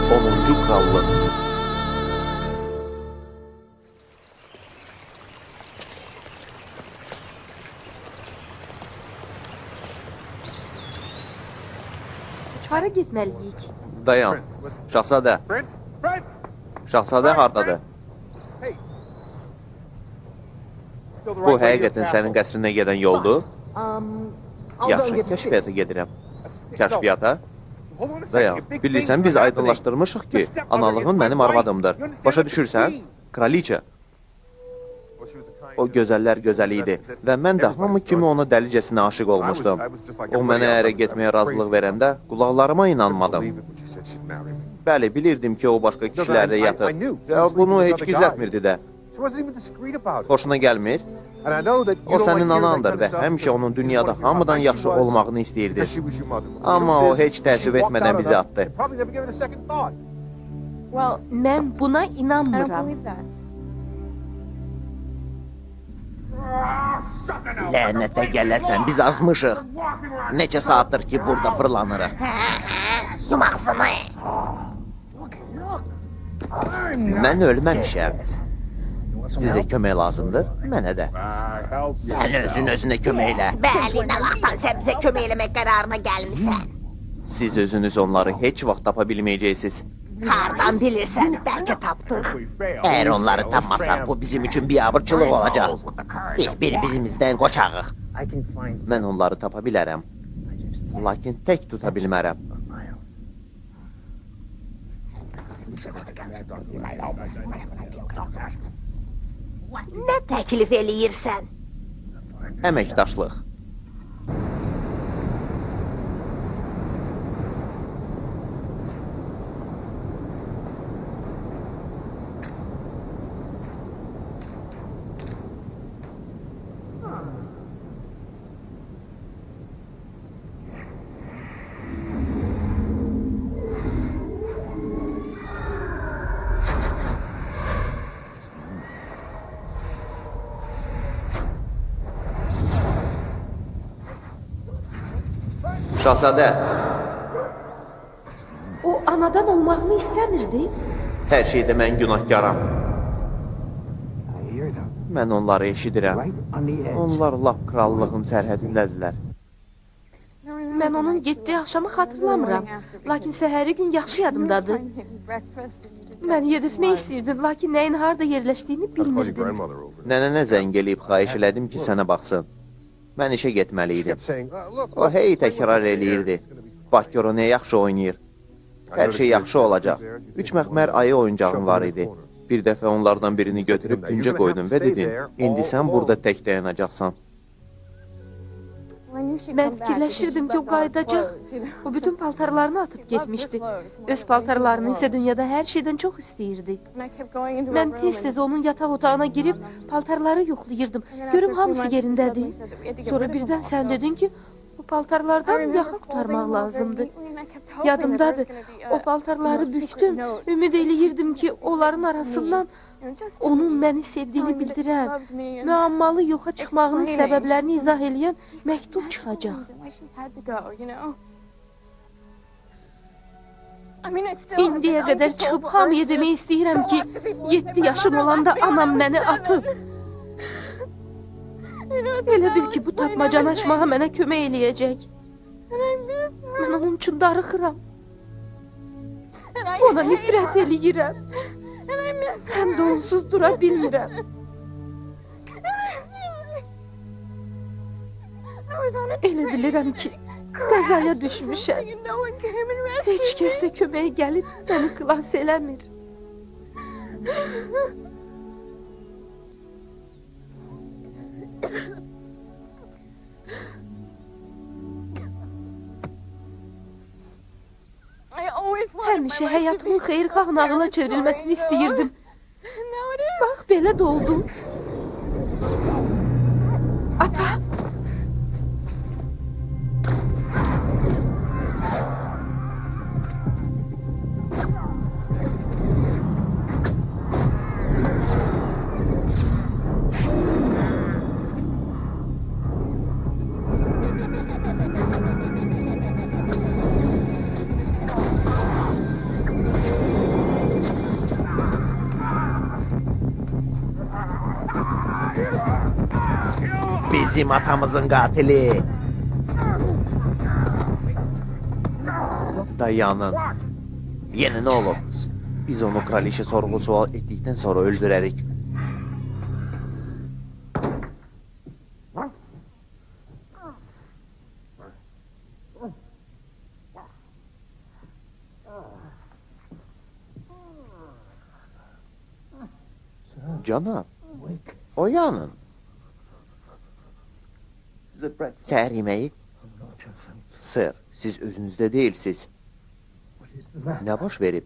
10-cu krallıq. Hara getməliyik? Dayan, Şahzadə. Şahzadə hardadır? Bu həqiqətən sənin qəsrinə gedən yoldur? Yaxşı, kəşfiyyata gedirəm. Kəşfiyyata? Dayan, bilirsən, biz aydınlaşdırmışıq ki, analığın mənim arvadımdır. Başa düşürsən? Kraliçə. O gözəllər gözəli idi və mən də hamı kimi ona dəlicəsinə aşıq olmuşdum. O mənə ərə getməyə razılıq verəndə qulaqlarıma inanmadım. Bəli, bilirdim ki, o başqa kişilərlə yatır və bunu heç gizlətmirdi də. Xoşuna gəlmir? O sənin anandır və həmişə onun dünyada hamıdan yaxşı olmağını istəyirdi. Amma o heç təəssüf etmədən bizi atdı. Mən buna inanmıram. Lənətə gələsən, biz azmışıq. Neçə saatdır ki, burada fırlanırıq. Yum ağzını. Mən ölməmişəm. Sizə kömək lazımdır, mənə də. Sən özünə kömək elə. Bəli, nə vaxtdan sən bizə kömək eləmək qərarına gəlmişsən? Siz özünüz onları heç vaxt tapa bilməyəcəksiniz. Hardan bilirsən, bəlkə tapdıq. Əgər onları tapmasaq, bu bizim üçün biabırçılıq olacaq. Biz bir-birimizdən qoçağıq. Mən onları tapa bilərəm. Lakin tək tuta bilmərəm. Nə təklif eləyirsən? Əməkdaşlıq. Şahzadə. O anadan olmağımı istəmirdi. Hər şeydə mən günahkaram. Mən onları eşidirəm. Onlar lap krallığın sərhədindədirlər. Mən onun getdiyi axşamı xatırlamıram. Lakin səhəri gün yaxşı yadımdadır. Mən yedirtmək istəyirdim, lakin nəyin harada yerləşdiyini bilmirdim. Nənənə zəng eləyib xahiş elədim ki, sənə baxsın. Mən işə getməliydim. O hey təkrar eləyirdi. Bax gör o nə yaxşı oynayır. Hər şey yaxşı olacaq. 3 məxmər ayı oyuncağım var idi. Bir dəfə onlardan birini götürüb küncə qoydum və dedin, indi sən burada tək dayanacaqsan. Mən fikirləşirdim ki, o qayıdacaq. O bütün paltarlarını atıb getmişdi. Öz paltarlarını isə dünyada hər şeydən çox istəyirdi. Mən tez-tez onun yataq otağına girib paltarları yoxlayırdım. Görüm hamısı yerindədir. Sonra birdən sən dedin ki, o paltarlardan yaxa qurtarmaq lazımdır. Yadımdadır, o paltarları bükdüm. Ümid eləyirdim ki, onların arasından onun məni sevdiyini bildirən, müəmmalı yoxa çıxmağının səbəblərini izah eləyən məktub çıxacaq. İndiyə qədər çıxıb hamıya demək istəyirəm ki, 7 yaşım olanda anam məni atıb. Elə bil ki, bu tapmacanı açmağa mənə kömək eləyəcək. Mən onun üçün darıxıram. Ona nifrət eləyirəm. Həm də onsuz dura bilmirəm. Elə bilirəm ki, qəzaya düşmüşəm. Heç kəs də köməyə gəlib məni xilas eləmir. Həmişə həyatımın xeyirxah nağıla çevrilməsini istəyirdim. Bax, belə də oldu. Ata! Bizim atamızın qatili. Dayanın. Yenə nə olub? Biz onu kraliçe sorğu-sual etdikdən sonra öldürərik. Cənab, oyanın. Səhər yeməyi? Sir, siz özünüzdə deyilsiz. Nə baş verib?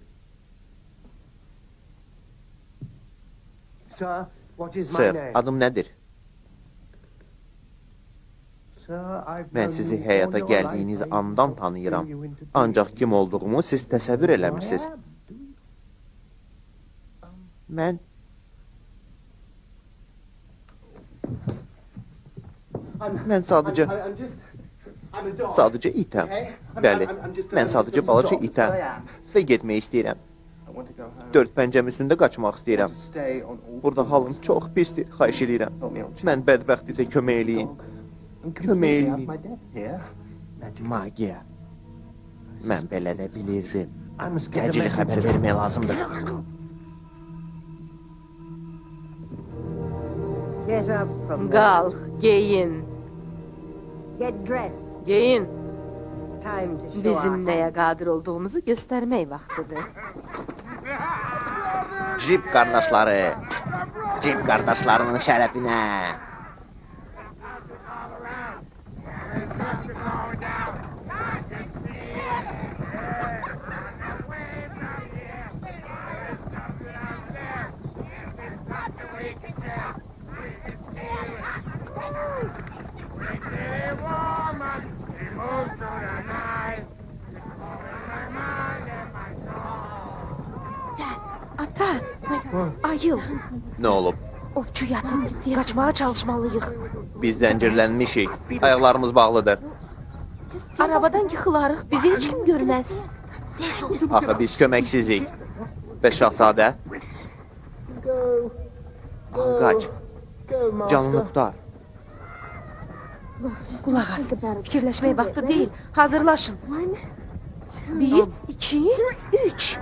Sir, adım nədir? Mən sizi həyata gəldiyiniz andan tanıyıram. Ancaq kim olduğumu siz təsəvvür eləmişsiniz. Mən... Mən sadəcə itəm. Bəli, mən sadəcə balaca itəm və getmək istəyirəm. 4 pəncəm üstündə qaçmaq istəyirəm. Burada halım çox pisdir, xahiş edirəm. Mən bədbəxti də kömək eləyin. Kömək eləyin. Magiya. Mən belə də bilirdim. Təcili xəbər vermək lazımdır. Qalx, geyin. Geyin. Bizim nəyə qadir olduğumuzu göstərmək vaxtıdır. Jip qardaşları. Jip qardaşlarının şərəfinə. Ata, ayıl. Nə olub? Ovçu yatıb, qaçmağa çalışmalıyıq. Biz zəncirlənmişik. Ayaqlarımız bağlıdır. Arabadan yıxılarıq, bizi heç kim görməz. Tez ol. Axı biz köməksizik. Və şahzadə? Qaç. Canını qutar. Qulaq as, fikirləşmək vaxtı deyil. Hazırlaşın. 1, 2, 3.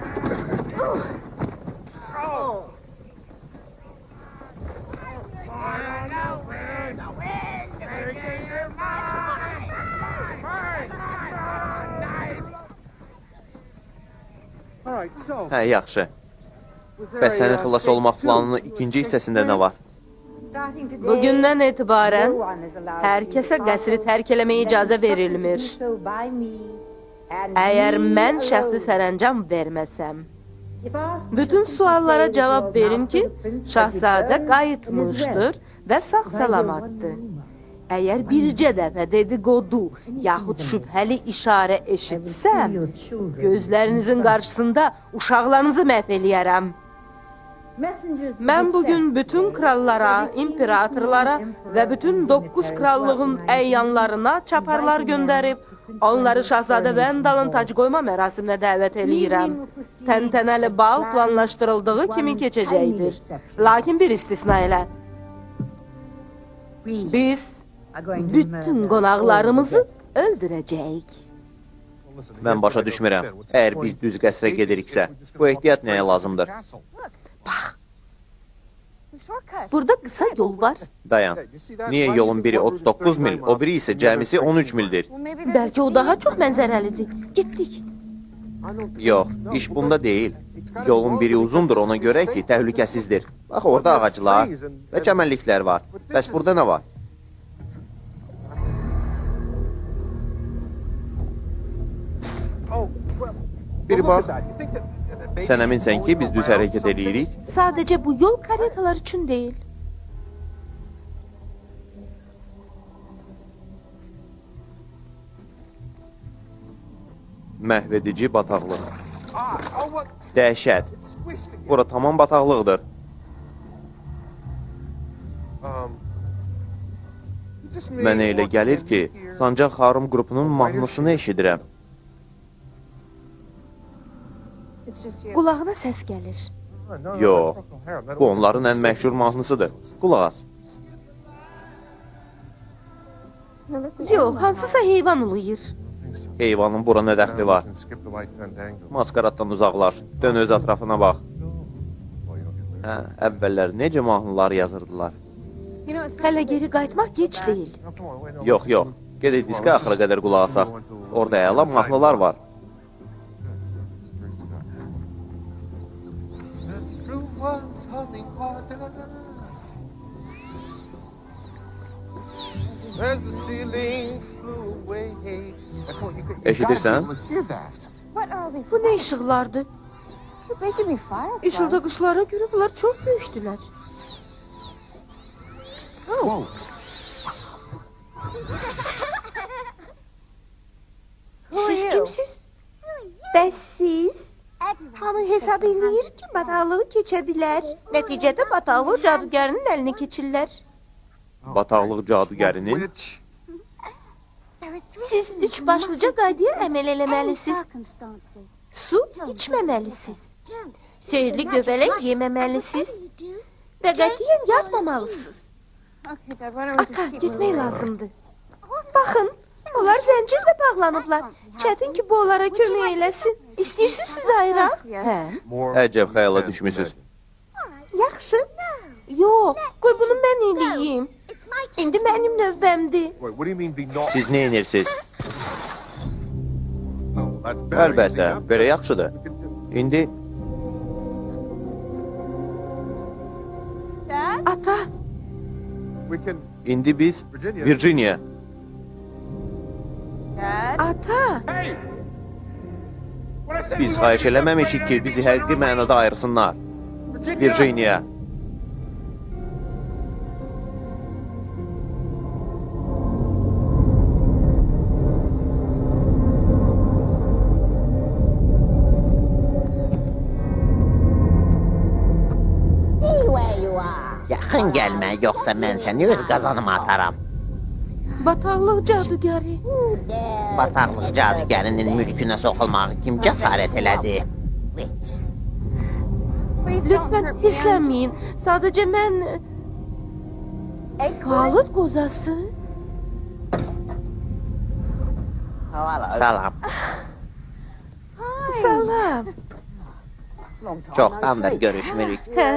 Hə, yaxşı. Bəs sənin xilas olmaq planının ikinci hissəsində nə var? Bugündən etibarən hər kəsə qəsri tərk eləməyə icazə verilmir. Əgər mən şəxsi sərəncam verməsəm, bütün suallara cavab verin ki, şahzadə qayıtmışdır və sağ-salamatdır. Əgər bircə dəfə dedikodu yaxud şübhəli işarə eşitsəm, gözlərinizin qarşısında uşaqlarınızı məhv eləyərəm. Mən bugün bütün krallara, imperatorlara və bütün 9 krallığın əyyanlarına çaparlar göndərib, onları şahzadə Vendalın tac qoyma mərasiminə dəvət eləyirəm. Təntənəli bal planlaşdırıldığı kimi keçəcəkdir. Lakin bir istisna ilə. Biz bütün qonaqlarımızı öldürəcəyik. Mən başa düşmürəm. Əgər biz düz qəsrə gediriksə, bu ehtiyat nəyə lazımdır? Bax, burada qısa yol var. Dayan. Niyə yolun biri 39 mil, o biri isə cəmisi 13 mildir? Bəlkə o daha çox mənzərəlidir. Getdik. Yox, iş bunda deyil. Yolun biri uzundur ona görə ki, təhlükəsizdir. Bax, orada ağaclar və çəmənliklər var. Bəs burada nə var? Bir bax. Sən əminsən ki, biz düz hərəkət edirik? Sadəcə bu yol karetalar üçün deyil. Məhvedici bataqlıq. Dəhşət. Bura tamam bataqlıqdır. Mənə elə gəlir ki, Sancaq Harım qrupunun mahnısını eşidirəm. Qulağına səs gəlir. Yox, bu onların ən məşhur mahnısıdır. Qulaq as. Yox, hansısa heyvan uluyur. Heyvanın bura nə dəxli var? Maskaratdan uzaqlaş. Dön öz ətrafına bax. Hə, əvvəllər necə mahnılar yazırdılar. Hələ geri qayıtmaq gec deyil. Yox, yox. Gedək diskə axıra qədər qulaq asaq. Orada əla mahnılar var. Eşidirsən? Bu nə işıqlardır? İşılda qışlara görə bunlar çox böyükdülər. Siz kimsiz? Bəs siz? Hamı hesab eləyir ki, bataqlığı keçə bilər. Nəticədə bataqlığı cadugərinin əlinə keçirlər. Bataqlıq cadugərinin? Siz üç başlıca qaydaya əməl eləməlisiniz. Su içməməlisiniz. Sehirli göbələk yeməməlisiniz. Və qətiyyən yatmamalısınız. Ata, getmək lazımdır. Baxın, onlar zəncirlə bağlanıblar. Çətin ki, bu onlara kömək eləsin. İstəyirsiniz siz ayıraq? Hə. Əcəb xəyala düşmüsünüz. Yaxşı. Yox, qoy bunu mən eləyim. İndi mənim növbəmdir. Siz nə edirsiniz? Əlbəttə, belə yaxşıdır. İndi Ata, indi biz Virginia. ata. Biz xahiş eləməmişik ki, bizi həqiqi mənada ayırsınlar. Virginia. Yaxın gəlmə, yoxsa mən səni öz qazanıma ataram. Bataqlıq cadugəri. Bataqlıq cadugərinin mülkünə soxulmağı kim cəsarət elədi? Lütfən hirslənməyin. Sadəcə mən... Palıd qozası. Salam. Salam. Çoxdandır görüşmürük. Hə,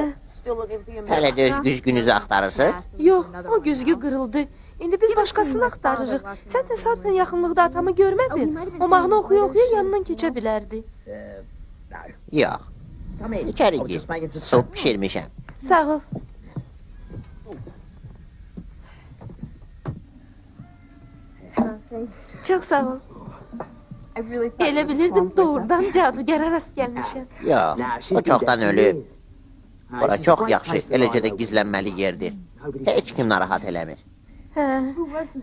Hələ də öz güzgünüzü axtarırsınız? yox, o güzgü qırıldı. İndi biz başqasını axtarırıq. Sən təsadüfən yaxınlıqda atamı görmədin. O mahnı oxuya-oxuya yanından keçə bilərdi. Yox. İçəri gir. Su pişirmişəm. Sağ ol. Çox sağ ol. Elə bilirdim doğrudan cadugərə rast gəlmişəm. Yox, o çoxdan ölüb. Bura çox yaxşı, eləcə də gizlənməli yerdir. Heç kim narahat eləmir. Hə,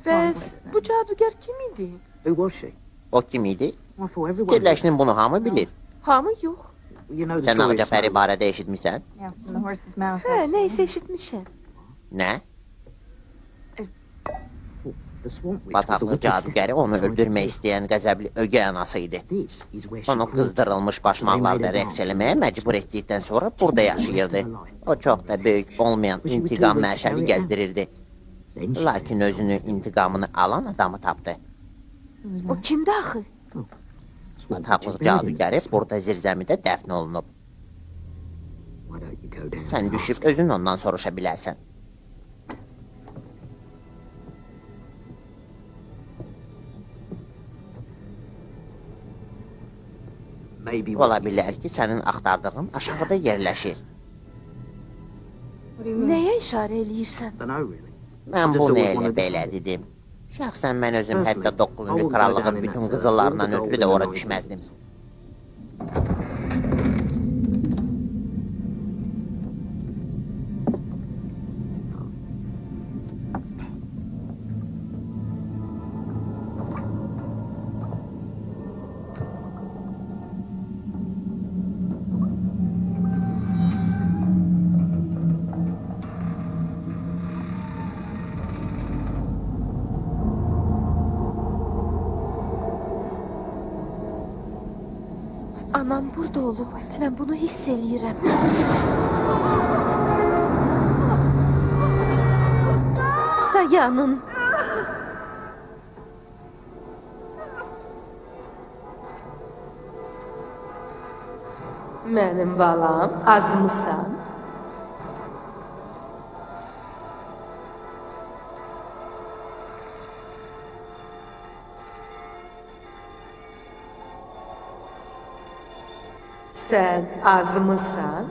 bəs bu cadugər kim idi? O kim idi? Fikirləşinin bunu hamı bilir. Hamı yox. Sən Ağca Pəri barədə eşitmisən? Hə, nə isə eşitmişəm. Nə? Bataqlıq cadugəri onu öldürmək istəyən qəzəbli ögey anası idi. Onu qızdırılmış başmaqlarda rəqs eləməyə məcbur etdikdən sonra burada yaşayırdı. O çox da böyük olmayan intiqam məşəli gəzdirirdi. Lakin özünü intiqamını alan adamı tapdı. O kimdir axı? Bataqlıq cadugəri burada zirzəmidə dəfn olunub. Sən düşüb özün ondan soruşa bilərsən. Ola bilər ki, sənin axtardığın aşağıda yerləşir. Nəyə işarə eləyirsən? Mən bunu elə belə dedim. Şəxsən mən özüm hətta 9-cu krallığın bütün qızıllarından ötürü də ora düşməzdim. Anam burada olub. Mən bunu hiss eləyirəm. Dayanın. Mənim balam, azmısan? Sən azmısan?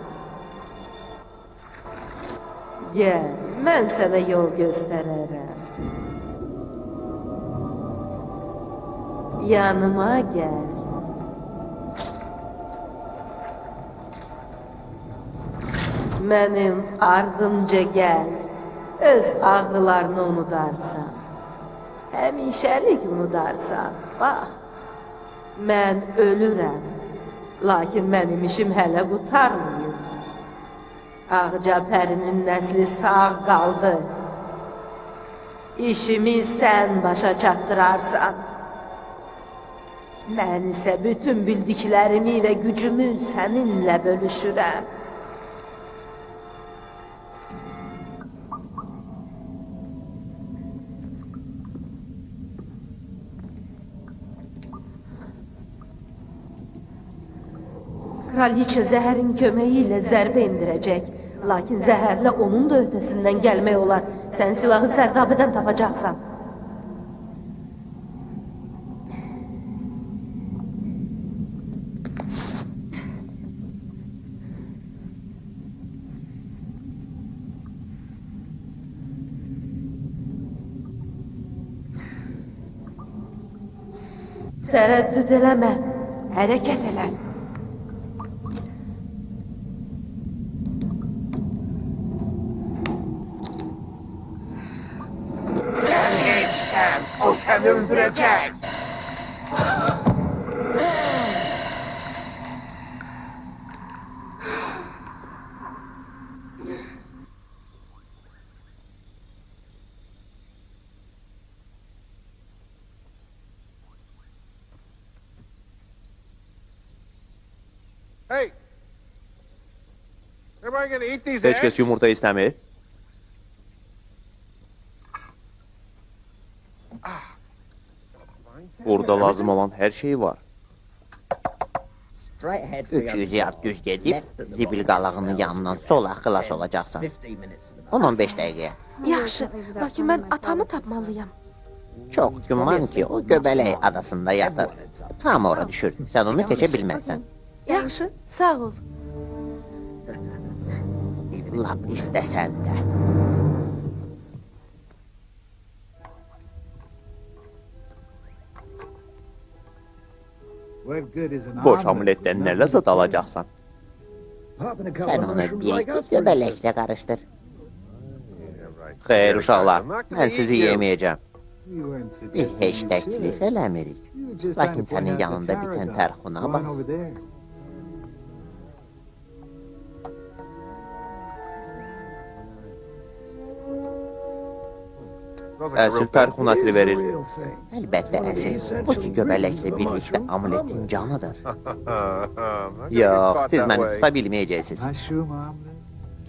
Gəl, mən sənə yol göstərərəm. Yanıma gəl. Mənim ardımca gəl. Öz ağrılarını unudarsan. Həmişəlik unudarsan. Bax, mən ölürəm. Lakin mənim işim hələ qutarmayıb. Ağca pərinin nəsli sağ qaldı. İşimi sən başa çatdırarsan. Mən isə bütün bildiklərimi və gücümü səninlə bölüşürəm. Kraliçə zəhərin köməyi ilə zərbə indirəcək. Lakin zəhərlə onun da ötəsindən gəlmək olar. Sən silahı sərdabədən tapacaqsan. Tərəddüd eləmə. Hərəkət elə. O seni öldürecek. Hey! Everybody gonna eat these Heç kəs eggs? yumurta istəmir. Burada lazım olan hər şey var. 300 yard düz gedib, zibil qalağının yanından sola xilas olacaqsan. 10-15 dəqiqəyə. Yaxşı, lakin mən atamı tapmalıyam. Çox güman ki, o Göbələk adasında yatır. Tam ora düşür, sən onu keçə bilməzsən. Yaxşı, sağ ol. Lap istəsən də. Boş amuletdən nə ləzzət alacaqsan? Sən onu bir-iki göbələklə qarışdır. Xeyr, uşaqlar, mən sizi yeməyəcəm. Biz heç təklif eləmirik. Lakin sənin yanında bitən tərxuna bax. Əsil tərxun ətri verir. Əlbəttə əsil. Bu ki göbələklə birlikdə amuletin canıdır. Yox, siz məni tuta bilməyəcəksiniz.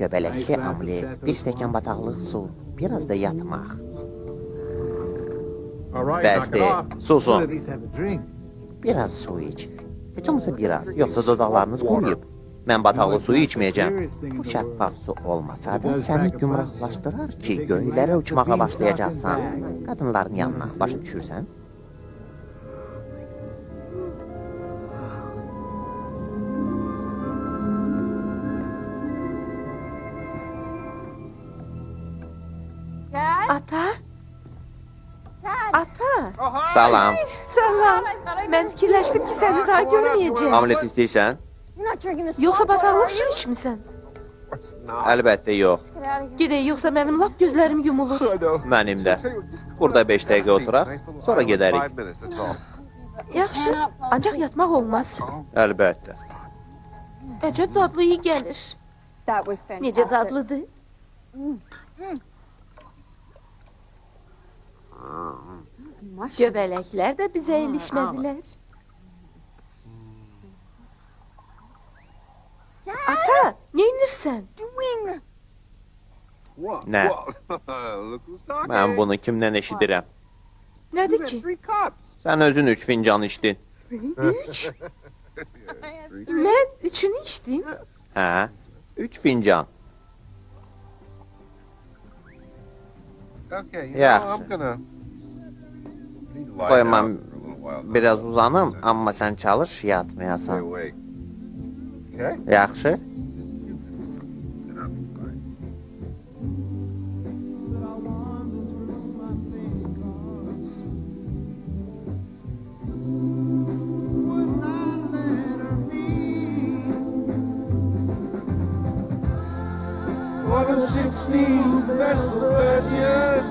Göbələkli amulet, bir stəkan bataqlıq su, biraz da yatmaq. Bəsdir, susun. Biraz su iç. Heç olmasa biraz, yoxsa dodaqlarınız quruyub. Mən bataqlı suyu içməyəcəm. Bu şəffaf su olmasa da səni gümrahlaşdırar ki, göylərə uçmağa başlayacaqsan. Qadınların yanına, başa düşürsən? Ata? Ata? Salam. Salam. Mən fikirləşdim ki, səni daha görməyəcəm. Amulet istəyirsən? Yoxsa bataqlıq su içmisən? Əlbəttə yox. Gedək, yoxsa mənim lap gözlərim yumulur. Mənim də. Burada 5 dəqiqə oturaq, sonra gedərik. Yaxşı, ancaq yatmaq olmaz. Əlbəttə. Əcəb dadlı iyi gəlir. Necə dadlıdır? Göbələklər də bizə ilişmədilər. Ata, neynirsən? Nə? Mən bunu kimdən eşidirəm? Nədir ki? Sən özün 3 fincan içdin. 3? Mən Üçünü içdim. Hə, 3 fincan. Okay, Yaxşı. I'm gonna need to lie Qoy down mən for a little while. biraz uzanım, amma sən çalış, yatmayasan. Stay awake. Okay? Yaxşı? On the 16th vessel Virginius.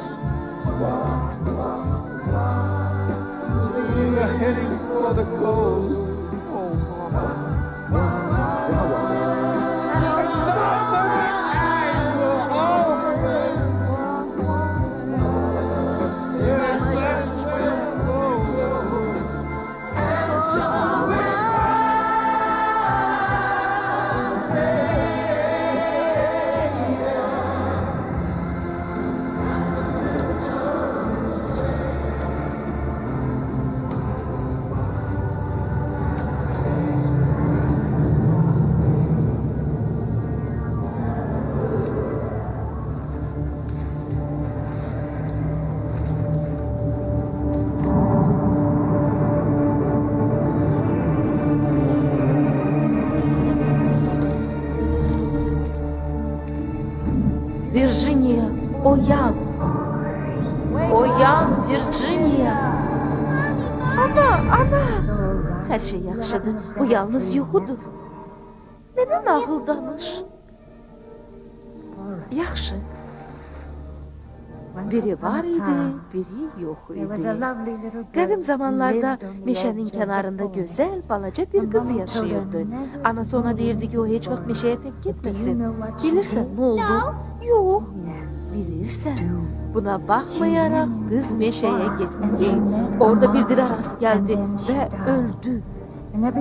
We are heading for the coast. Virginia, oyan. Oyan, Virginia. Ana. Hər şey yaxşıdır. O yalnız yuxudur. Nənə nağıl danış. Yaxşı. Biri var idi, biri yox idi. Qədim zamanlarda meşənin kənarında gözəl, balaca bir qız yaşayırdı. Anası ona deyirdi ki, o heç vaxt meşəyə tək getməsin. Bilirsən, nə oldu? Yox. Bilirsən, buna baxmayaraq qız meşəyə getdi. Orada bir dirə rast gəldi və öldü.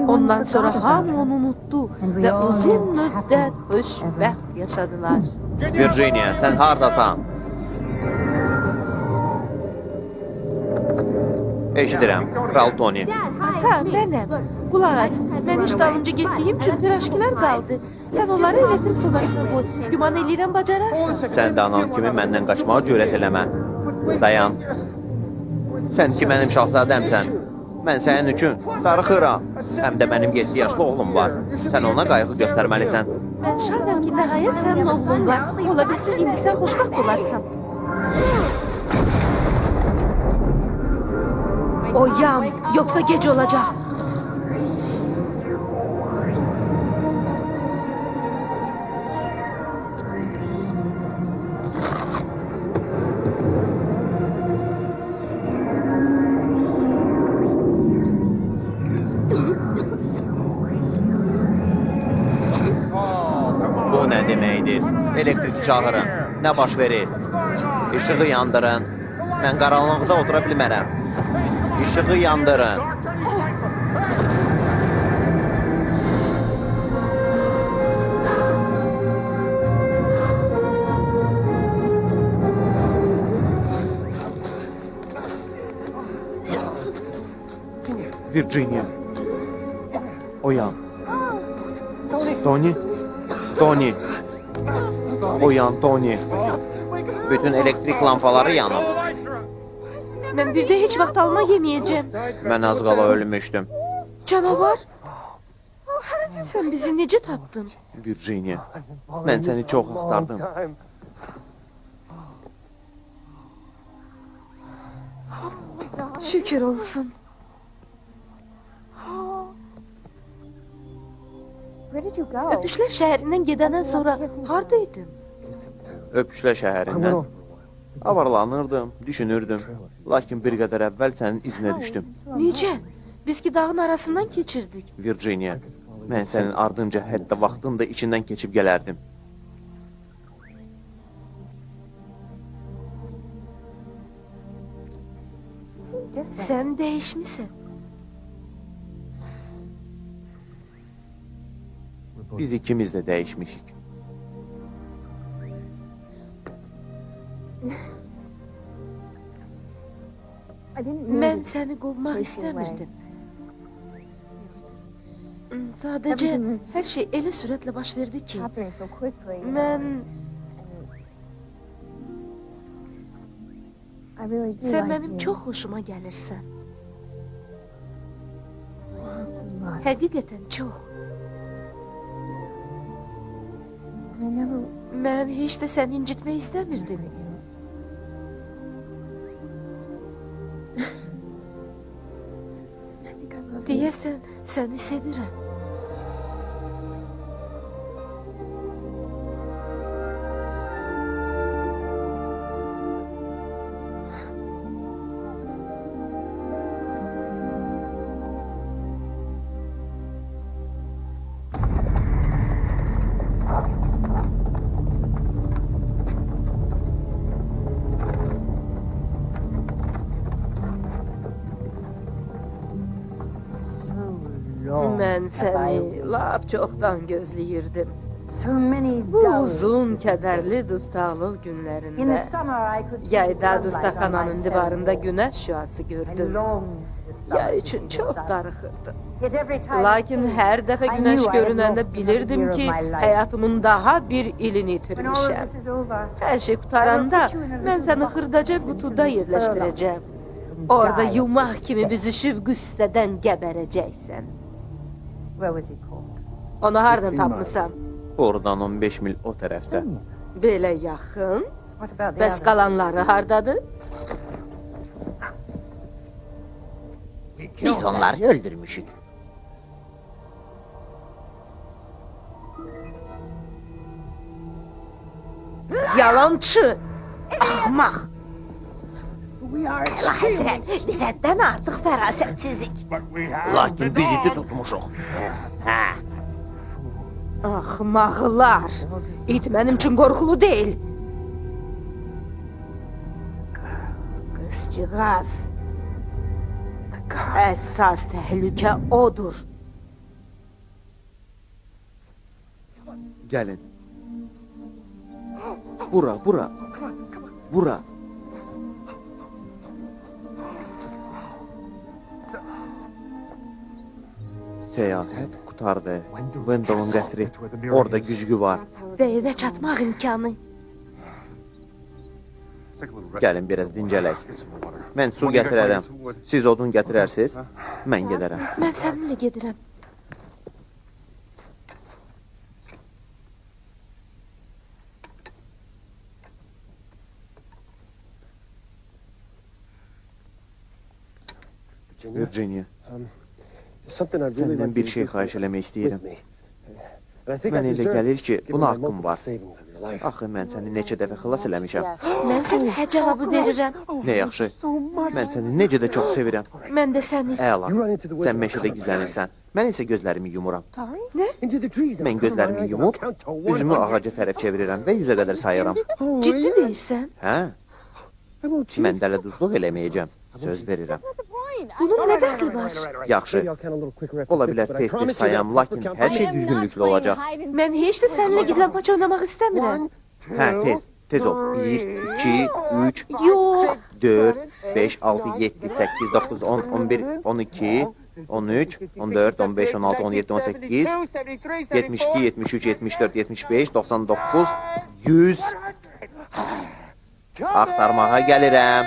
Ondan sonra hamı onu unutdu və uzun müddət xoşbəxt yaşadılar. Virginia, sən hardasan? Eşidirəm, Kral Tony. Ata, mənəm. Qulaq as, mən iş dalınca getdiyim üçün piraşkilər qaldı. Sən onları elektrik sobasına qoy. Güman eləyirəm bacararsan. Sən də anan kimi məndən qaçmağa cürət eləmə. Dayan. Sən ki mənim şahzadəmsən. Mən sənin üçün darıxıram. Həm də mənim 7 yaşlı oğlum var. Sən ona qayğı göstərməlisən. Mən şadam ki, nəhayət sənin oğlun var. Ola bilsin, indi sən xoşbəxt olarsan. Oyan, yoxsa gec olacaq. Bu nə deməkdir? Elektrik çağırın. Nə baş verir? İşığı yandırın. Mən qaranlıqda otura bilmərəm. İşığı yandırın. Virginia. Oyan. Tony. Tony. Oyan Tony. Bütün elektrik lampaları yanıb. Mən bir də heç vaxt alma yeməyəcəm. Mən az qala ölmüşdüm. Canavar. Sən bizi necə tapdın? Virginia, mən səni çox axtardım. Şükür olsun. Öpüşlər şəhərindən gedəndən sonra hardaydın? Öpüşlə şəhərindən. Avarlanırdım, düşünürdüm. Lakin bir qədər əvvəl sənin izinə düşdüm. Necə? Biz ki dağın arasından keçirdik. Virginia, mən sənin ardınca hətta vaxtın da içindən keçib gələrdim. Sən dəyişmisən. Biz ikimiz də dəyişmişik. Mən səni qovmaq istəmirdim. Sadəcə hər şey elə sürətlə baş verdi ki, mən sən mənim çox xoşuma gəlirsən. Həqiqətən çox. Mən heç də səni incitmək istəmirdim. Deyəsən, səni sevirəm. Mən səni lap çoxdan gözləyirdim. Bu uzun, kədərli dustaqlıq günlərində yayda dustaxananın divarında günəş şüası gördüm. Yay üçün çox darıxırdım. Lakin hər dəfə günəş görünəndə bilirdim ki, həyatımın daha bir ilini itirmişəm. Hər şey qutaranda mən səni xırdaca qutuda yerləşdirəcəm. Orada yumaq kimi büzüşüb qüssədən qəbərəcəksən. Onu hardan tapmısan? Oradan 15 mil o tərəfdə. Belə yaxın. Bəs qalanları hardadır? Biz onları öldürmüşük. Yalançı! Ahmaq! Əlahəzrət, biz həddən artıq fərasətsizlik. Lakin biz iti tutmuşuq. Hə, Axmaqlar! İt mənim üçün qorxulu deyil. Qızcığaz. Əsas təhlükə odur. Gəlin. Bura, bura. Bura. Səyahət qutardı. Wendell'ın qəsri. Orada güzgü var. Və evə çatmaq imkanı. Gəlin biraz dincələk. Mən su gətirərəm. Siz odun gətirərsiniz. Mən gedərəm. Mən səninlə gedirəm. Virginia, səndən bir şey xahiş eləmək istəyirəm. Mən elə gəlir ki, buna haqqım var. Axı, mən səni neçə dəfə xilas eləmişəm. Mən sənə hər cavabı verirəm. Nə yaxşı. Mən səni necə də çox sevirəm. Mən də səni. Əla, sən meşədə gizlənirsən. Mən isə gözlərimi yumuram. Nə? Mən gözlərimi yumub, üzümü ağaca tərəf çevirirəm və 100-ə qədər sayıram. Ciddi deyirsən? Hə? Mən dələduzluq eləməyəcəm. Söz verirəm. Bunun nə dəxli var? Yaxşı. Ola bilər tez-tez sayam, lakin hər şey düzgünlüklə olacaq. Mən heç də səninlə gizlənpaç oynamaq istəmirəm. Hə, tez. Tez ol. 1, 2, 3, Yox. 4, 5, 6, 7, 8, 9, 10, 11, 12, 13, 14, 15, 16, 17, 18, 72, 73, 74, 75, 99, 100. Axtarmağa gəlirəm.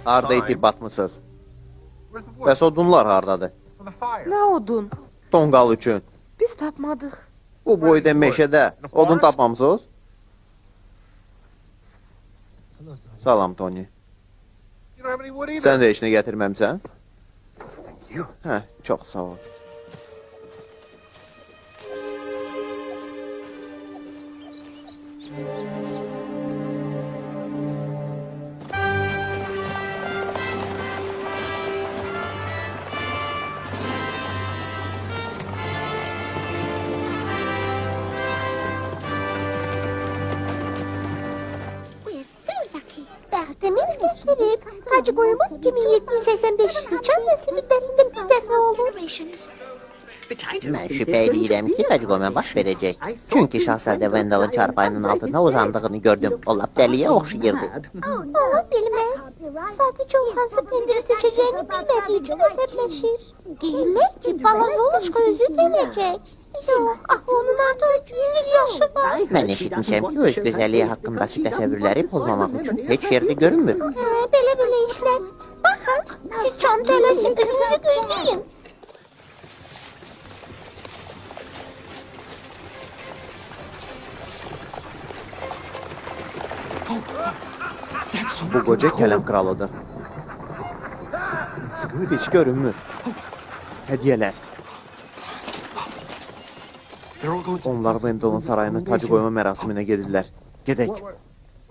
Harda itib batmısınız? Bəs odunlar hardadır? Nə odun? Tonqal üçün. Biz tapmadıq. Bu boyda meşədə odun tapmamısınız? Salam, Tony. Sən də heç nə gətirməmsən? Hə, çox sağ ol. Bəxtimiz gətirib. Tacı qoyumu 2785 sıçan nəsli müddətində bir dəfə olur. Mən şübhə eləyirəm ki, təcrübə baş verəcək. Çünki Şahzadə Vendalın çarpayının altında uzandığını gördüm. O lap dəliyə oxşayırdı. Ola bilməz. Sadəcə o hansı pendiri seçəcəyini bilmədiyi üçün əsəbləşir. Deyirlər ki, bala Zoluşqa özü gələcək. Yox, axı onun artıq 100 yaşı var. Mən eşitmişəm ki, öz gözəlliyi haqqındakı təsəvvürləri pozmamaq üçün heç yerdə görünmür. Hə, belə işlər. Baxın, sıçan tələsin, özünüzü gözləyin. Bu qoca kələm kralıdır. Heç görünmür. Hədiyyələr. Onlar Vendalın sarayının tacı qoyma mərasiminə gedirlər. Gedək.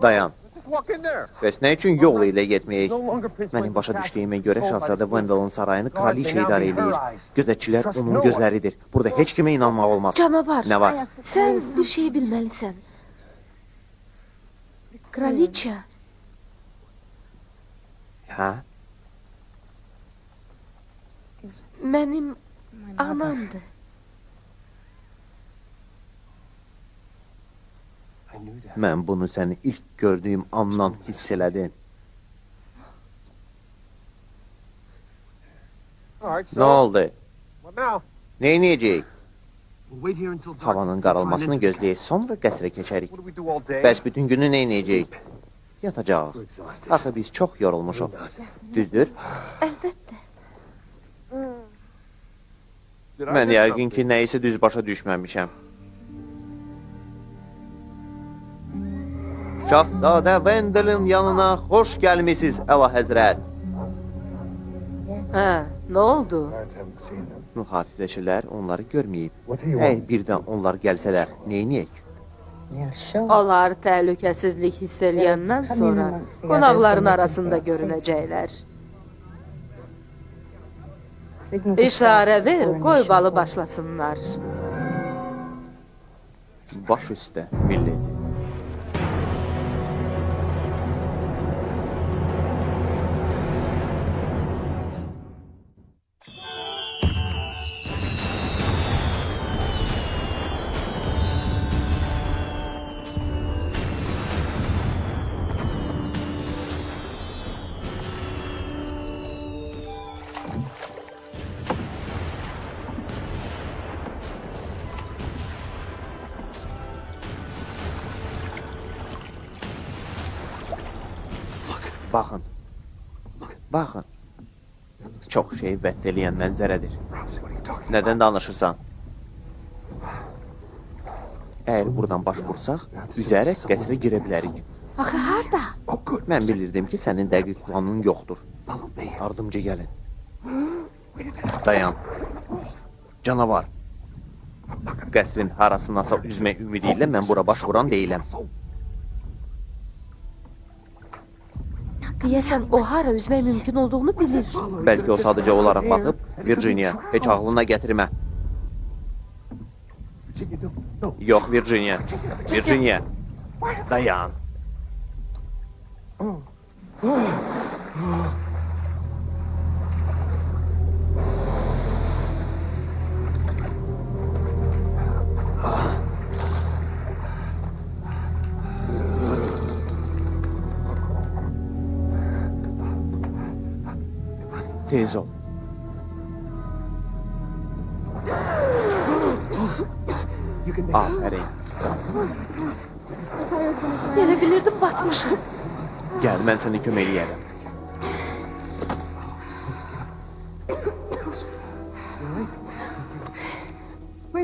Dayan. Bəs nə üçün yol ilə getməyək? Mənim başa düşdüyümə görə Şahzadə Vendalın sarayını kraliçə idarə edir. Gözətçilər onun gözləridir. Burada heç kimə inanmaq olmaz. Canavar. Nə var? Sən bir şey bilməlisən. Kraliçə Hə? mənim anamdır. Mən bunu səni ilk gördüyüm andan hiss elədim. Nə oldu? Neyniyəcəyik? Havanın qaralmasını gözləyək, sonra qəsrə keçərik. Bəs bütün günü neyniyəcəyik? Yatacaq. Axı biz çox yorulmuşuq. Düzdür? Əlbəttə. Mən yəqin ki, nəyisə düz başa düşməmişəm. Şahzadə Vendalın yanına xoş gəlmisiniz, Əlahəzrət. Hə, nə oldu? Mühafizəçilər onları görməyib. Əgər birdən onlar gəlsələr, neyniyək? Onlar təhlükəsizlik hiss eləyəndən sonra qonaqların arasında görünəcəklər. İşarə ver, qoy balı başlasınlar. Baş üstə, milleti. Baxın. Baxın. Çox şey vədd eləyən mənzərədir. Nədən danışırsan? Əgər buradan baş vursaq, üzərək qəsrə girə bilərik. Axı, harada? Mən bilirdim ki, sənin dəqiq planın yoxdur. Ardımca gəlin. Dayan. Canavar. Qəsrin harasınasa üzmək ümidi ilə mən bura baş vuran deyiləm. Deyəsən, o hara üzmək mümkün olduğunu bilir. Bəlkə o sadəcə olaraq baxıb, Virginia, heç ağlına gətirmə. Yox, Virginia. Virginia. Dayan. Tez ol. Afərin. Elə bilirdim, batmışım. Gəl, mən səni kömək eləyərəm.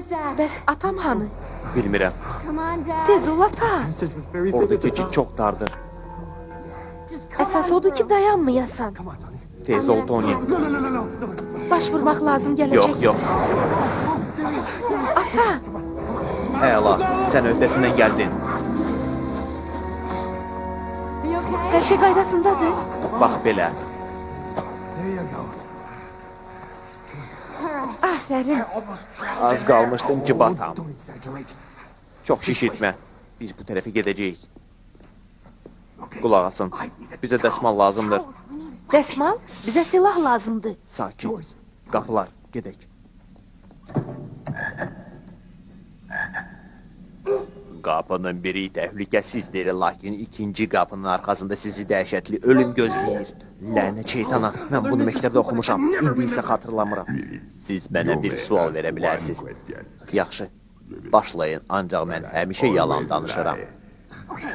Bəs atam hanı? Bilmirəm. Tez ol ata. Orada keçid çox dardır. Əsas odur ki, dayanmayasan. Tez ol, Tony. Baş vurmaq lazım gələcək. Yox, yox. Ata, Əla, sən öhdəsindən gəldin. hər şey qaydasındadır. Bax belə. Afərin. Az qalmışdım ki, batam. Çox şişirtmə. Biz bu tərəfə gedəcəyik. Qulaq asın. Bizə dəsmal lazımdır. Dəsmal, bizə silah lazımdır. Sakin. Qapılar, gedək. Qapının biri təhlükəsizdir, lakin ikinci qapının arxasında sizi dəhşətli ölüm gözləyir. Lənət şeytana, mən bunu məktəbdə oxumuşam, indi isə xatırlamıram. Siz mənə bir sual verə bilərsiniz. Yaxşı, başlayın, ancaq mən həmişə yalan danışıram.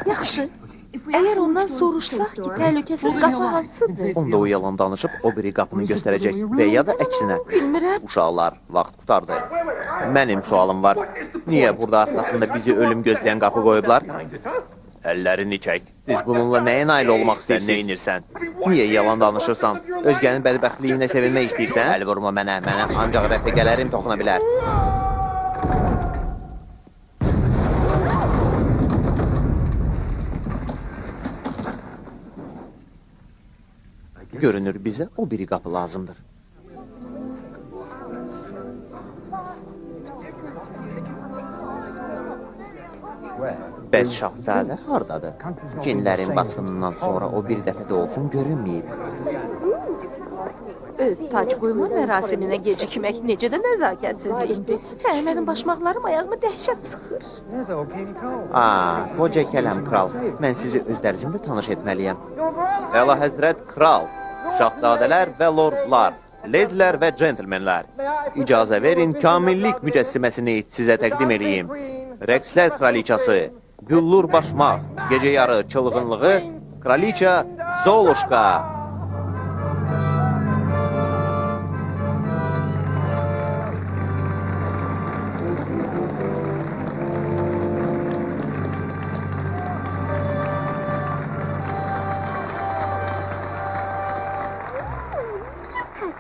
Yaxşı. Əgər ondan soruşsaq ki, təhlükəsiz qapı hansıdır? Onda o yalan danışıb o biri qapını göstərəcək və ya da əksinə. Bilmirəm. Uşaqlar, vaxt qutardı. Mənim sualım var. Niyə burada arxasında bizi ölüm gözləyən qapı qoyublar? Əllərini çək. Siz bununla nəyə nail olmaq istəyirsən, nə inirsən? Niyə yalan danışırsan? Özgənin bədbəxtliyinə sevinmək istəyirsən? Əl vurma mənə ancaq rəfiqələrim toxuna bilər. Görünür bizə o biri qapı lazımdır. Bəs şahzadə hardadır? Cinlərin basqınından sonra o bir dəfə də olsun görünməyib. Öz tac qoyma mərasiminə gecikmək necə də nəzakətsizlikdir. Hə, mənim başmaqlarım ayağımı dəhşət sıxır. Qoca kələm kral. Mən sizi öz dərzimdə tanış etməliyəm. Əla həzrət kral, şahzadələr və lordlar, ledilər və centlmenlər. İcazə verin kamillik mücəssiməsini sizə təqdim edeyim. Rəqslər kraliçası, güllur başmaq, gecə yarı çılğınlığı, kraliça Zoluşka.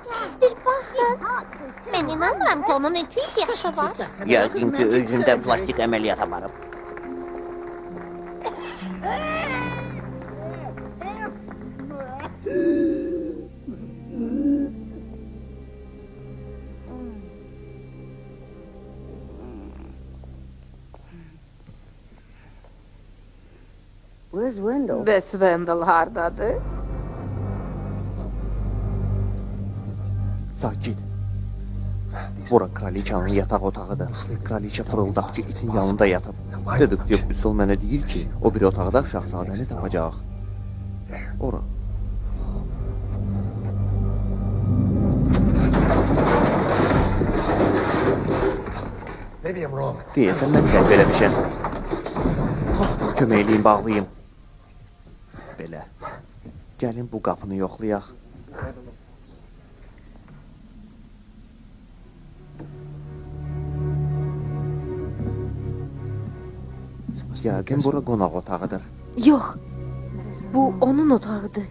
Siz bir baxın. Mən inanmıram ki, onun 200 yaşı var. Yəqin ki, özündə plastik əməliyyat aparıb. Bəs Wendell hardadır? Sakit. Bura kraliçanın yataq otağıdır. Kraliça fırıldaqçı itin yanında yatıb. Dedektiv Üsul mənə deyir ki, o bir otaqda şahzadəni tapacaq. Ora. Deyəsən mən səhv eləmişəm. Köməkliyin bağlayayım. Belə. Gəlin bu qapını yoxlayaq. Yəqin bura qonaq otağıdır. Yox, bu onun otağıdır.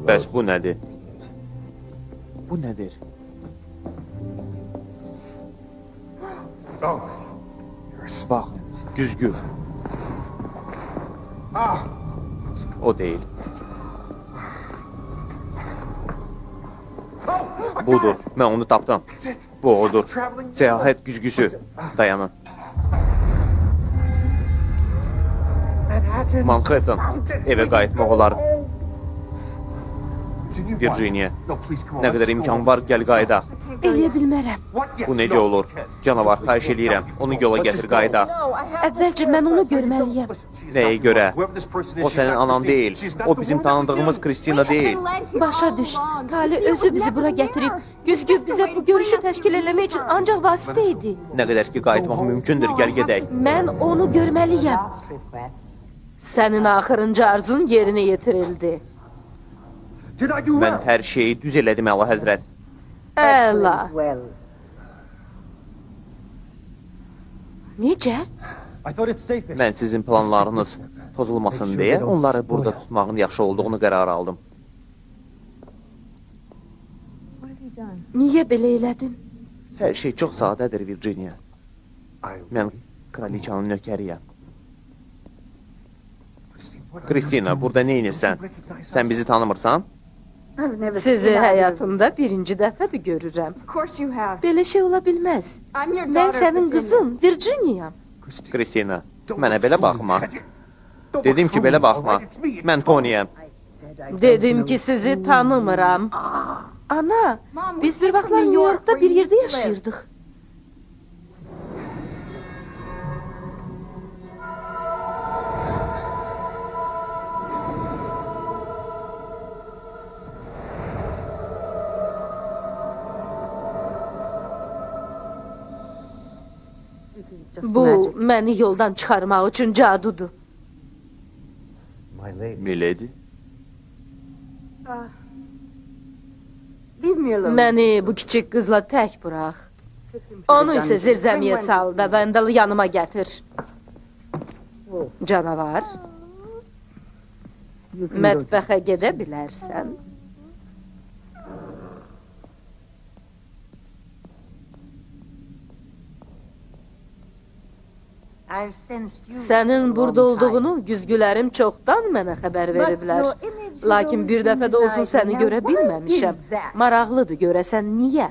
Bəs bu nədir? Bu nədir? Bax, güzgü. O deyil. Budur, mən onu tapdım. Bu odur. Səyahət güzgüsü. Dayanın. Manhattan. Evə qayıtmaq olar. Virginia, nə qədər imkan var, gəl qayıdaq. Eləyə bilmərəm. Bu necə olur? Canavar, xahiş eləyirəm, onu yola gətir, qayıdaq. Əvvəlcə mən onu görməliyəm. Nəyə görə? O sənin anan deyil, o bizim tanıdığımız Kristina deyil. Başa düş, Tali özü bizi bura gətirib. Güzgü bizə bu görüşü təşkil eləmək üçün ancaq vasitə idi. Nə qədər ki qayıtmaq mümkündür, gəl gedək. Mən onu görməliyəm. Sənin axırıncı arzun yerinə yetirildi. Mən hər şeyi düz elədim, Əla Həzrət. Əla. Necə? Mən sizin planlarınız pozulmasın deyə onları burada tutmağın yaxşı olduğunu qərar aldım. Niyə belə elədin? Hər şey çox sadədir, Virginia. Mən kraliçanın nökəriyəm. Kristina, burada nə edirsən? Sən bizi tanımırsan? Sizi həyatımda birinci dəfədir görürəm. Belə şey ola bilməz. Mən sənin qızın, Virginia'yam. Kristina, mənə belə baxma. Dedim ki, belə baxma. Mən Tony'yəm. Dedim ki, sizi tanımıram. Ana, biz bir vaxtlar New York'da bir yerdə yaşayırdıq. Bu, məni yoldan çıxarmaq üçün cadudur. Milady. Məni bu kiçik qızla tək burax. Onu isə zirzəmiyə sal və Vendalı yanıma gətir. Canavar. Mətbəxə gedə bilərsən. Sənin burada olduğunu güzgülərim çoxdan mənə xəbər veriblər. Lakin bir dəfə də olsun səni görə bilməmişəm. Maraqlıdır görəsən niyə?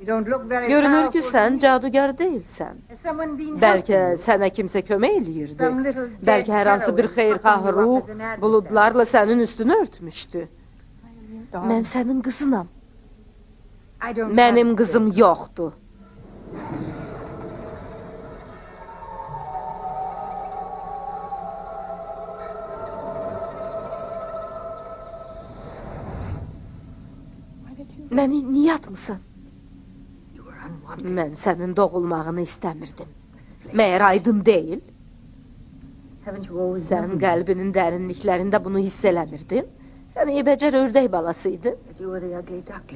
Görünür ki, sən cadugar deyilsən. Bəlkə sənə kimsə kömək eləyirdi. Bəlkə hər hansı bir xeyrxah ruh buludlarla sənin üstünü örtmüşdü. Mən sənin qızınam. Mənim qızım yoxdur. Məni niyə atmısan? Mən sənin doğulmağını istəmirdim. Məyər aydın deyil? Sən qəlbinin dərinliklərində bunu hiss eləmirdin. Sən eybəcər ördək balasıydın.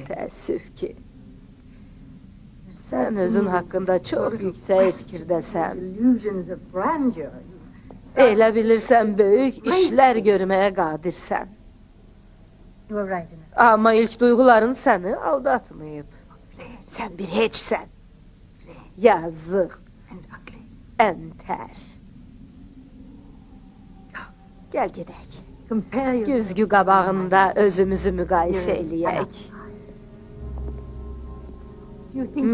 Təəssüf ki. Sən özün haqqında çox yüksək fikirdəsən. Elə bilirsən, böyük işlər görməyə qadirsən. Amma ilk duyğuların səni aldatmayıb. Sən bir heçsən. Yazıq. Əntər. Gəl gedək. Güzgü qabağında özümüzü müqayisə eləyək.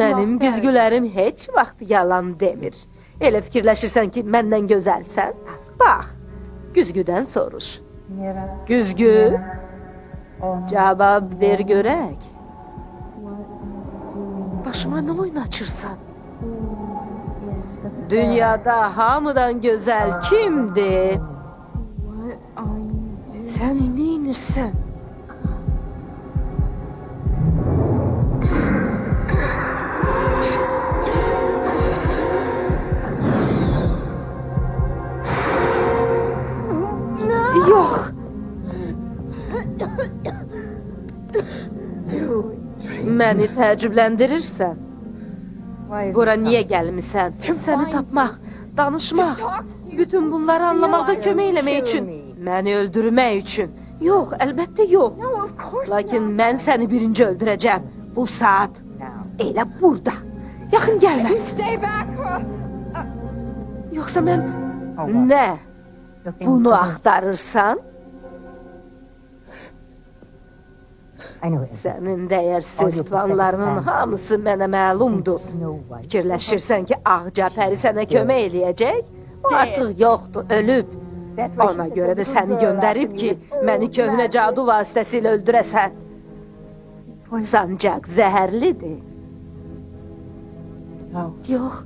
Mənim güzgülərim heç vaxt yalan demir. Elə fikirləşirsən ki, məndən gözəlsən? Bax, güzgüdən soruş. Güzgü, cavab ver görək. Başıma nə oynaçırsan? Dünyada hamıdan gözəl kimdir? Sən neynirsən? Yox. Məni təəccübləndirirsən. Bura niyə gəlmisən? Səni tapmaq, danışmaq, bütün bunları anlamaqda kömək eləmək üçün, məni öldürmək üçün. Yox, əlbəttə yox. Lakin mən səni birinci öldürəcəm. Bu saat, elə burada. Yaxın gəlmə. Yoxsa mən... Nə? Bunu axtarırsan? Sənin dəyərsiz planlarının hamısı mənə məlumdur. Fikirləşirsən ki, Ağca Pəri sənə kömək eləyəcək? O artıq yoxdur, ölüb. Ona görə də səni göndərib ki, məni köhnə cadu vasitəsilə öldürəsən. Sancaq zəhərlidir. Yox.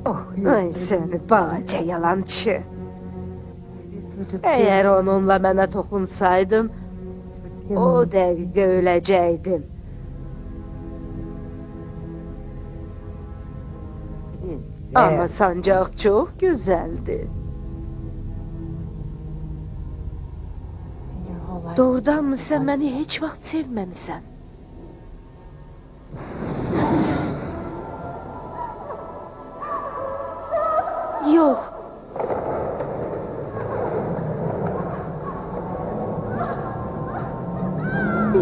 Ay səni balaca yalançı. Əgər onunla mənə toxunsaydın, o dəqiqə öləcəkdim. Amma sancaq çox gözəldir. Doğrudanmı sən məni heç vaxt sevməmisən? Yox.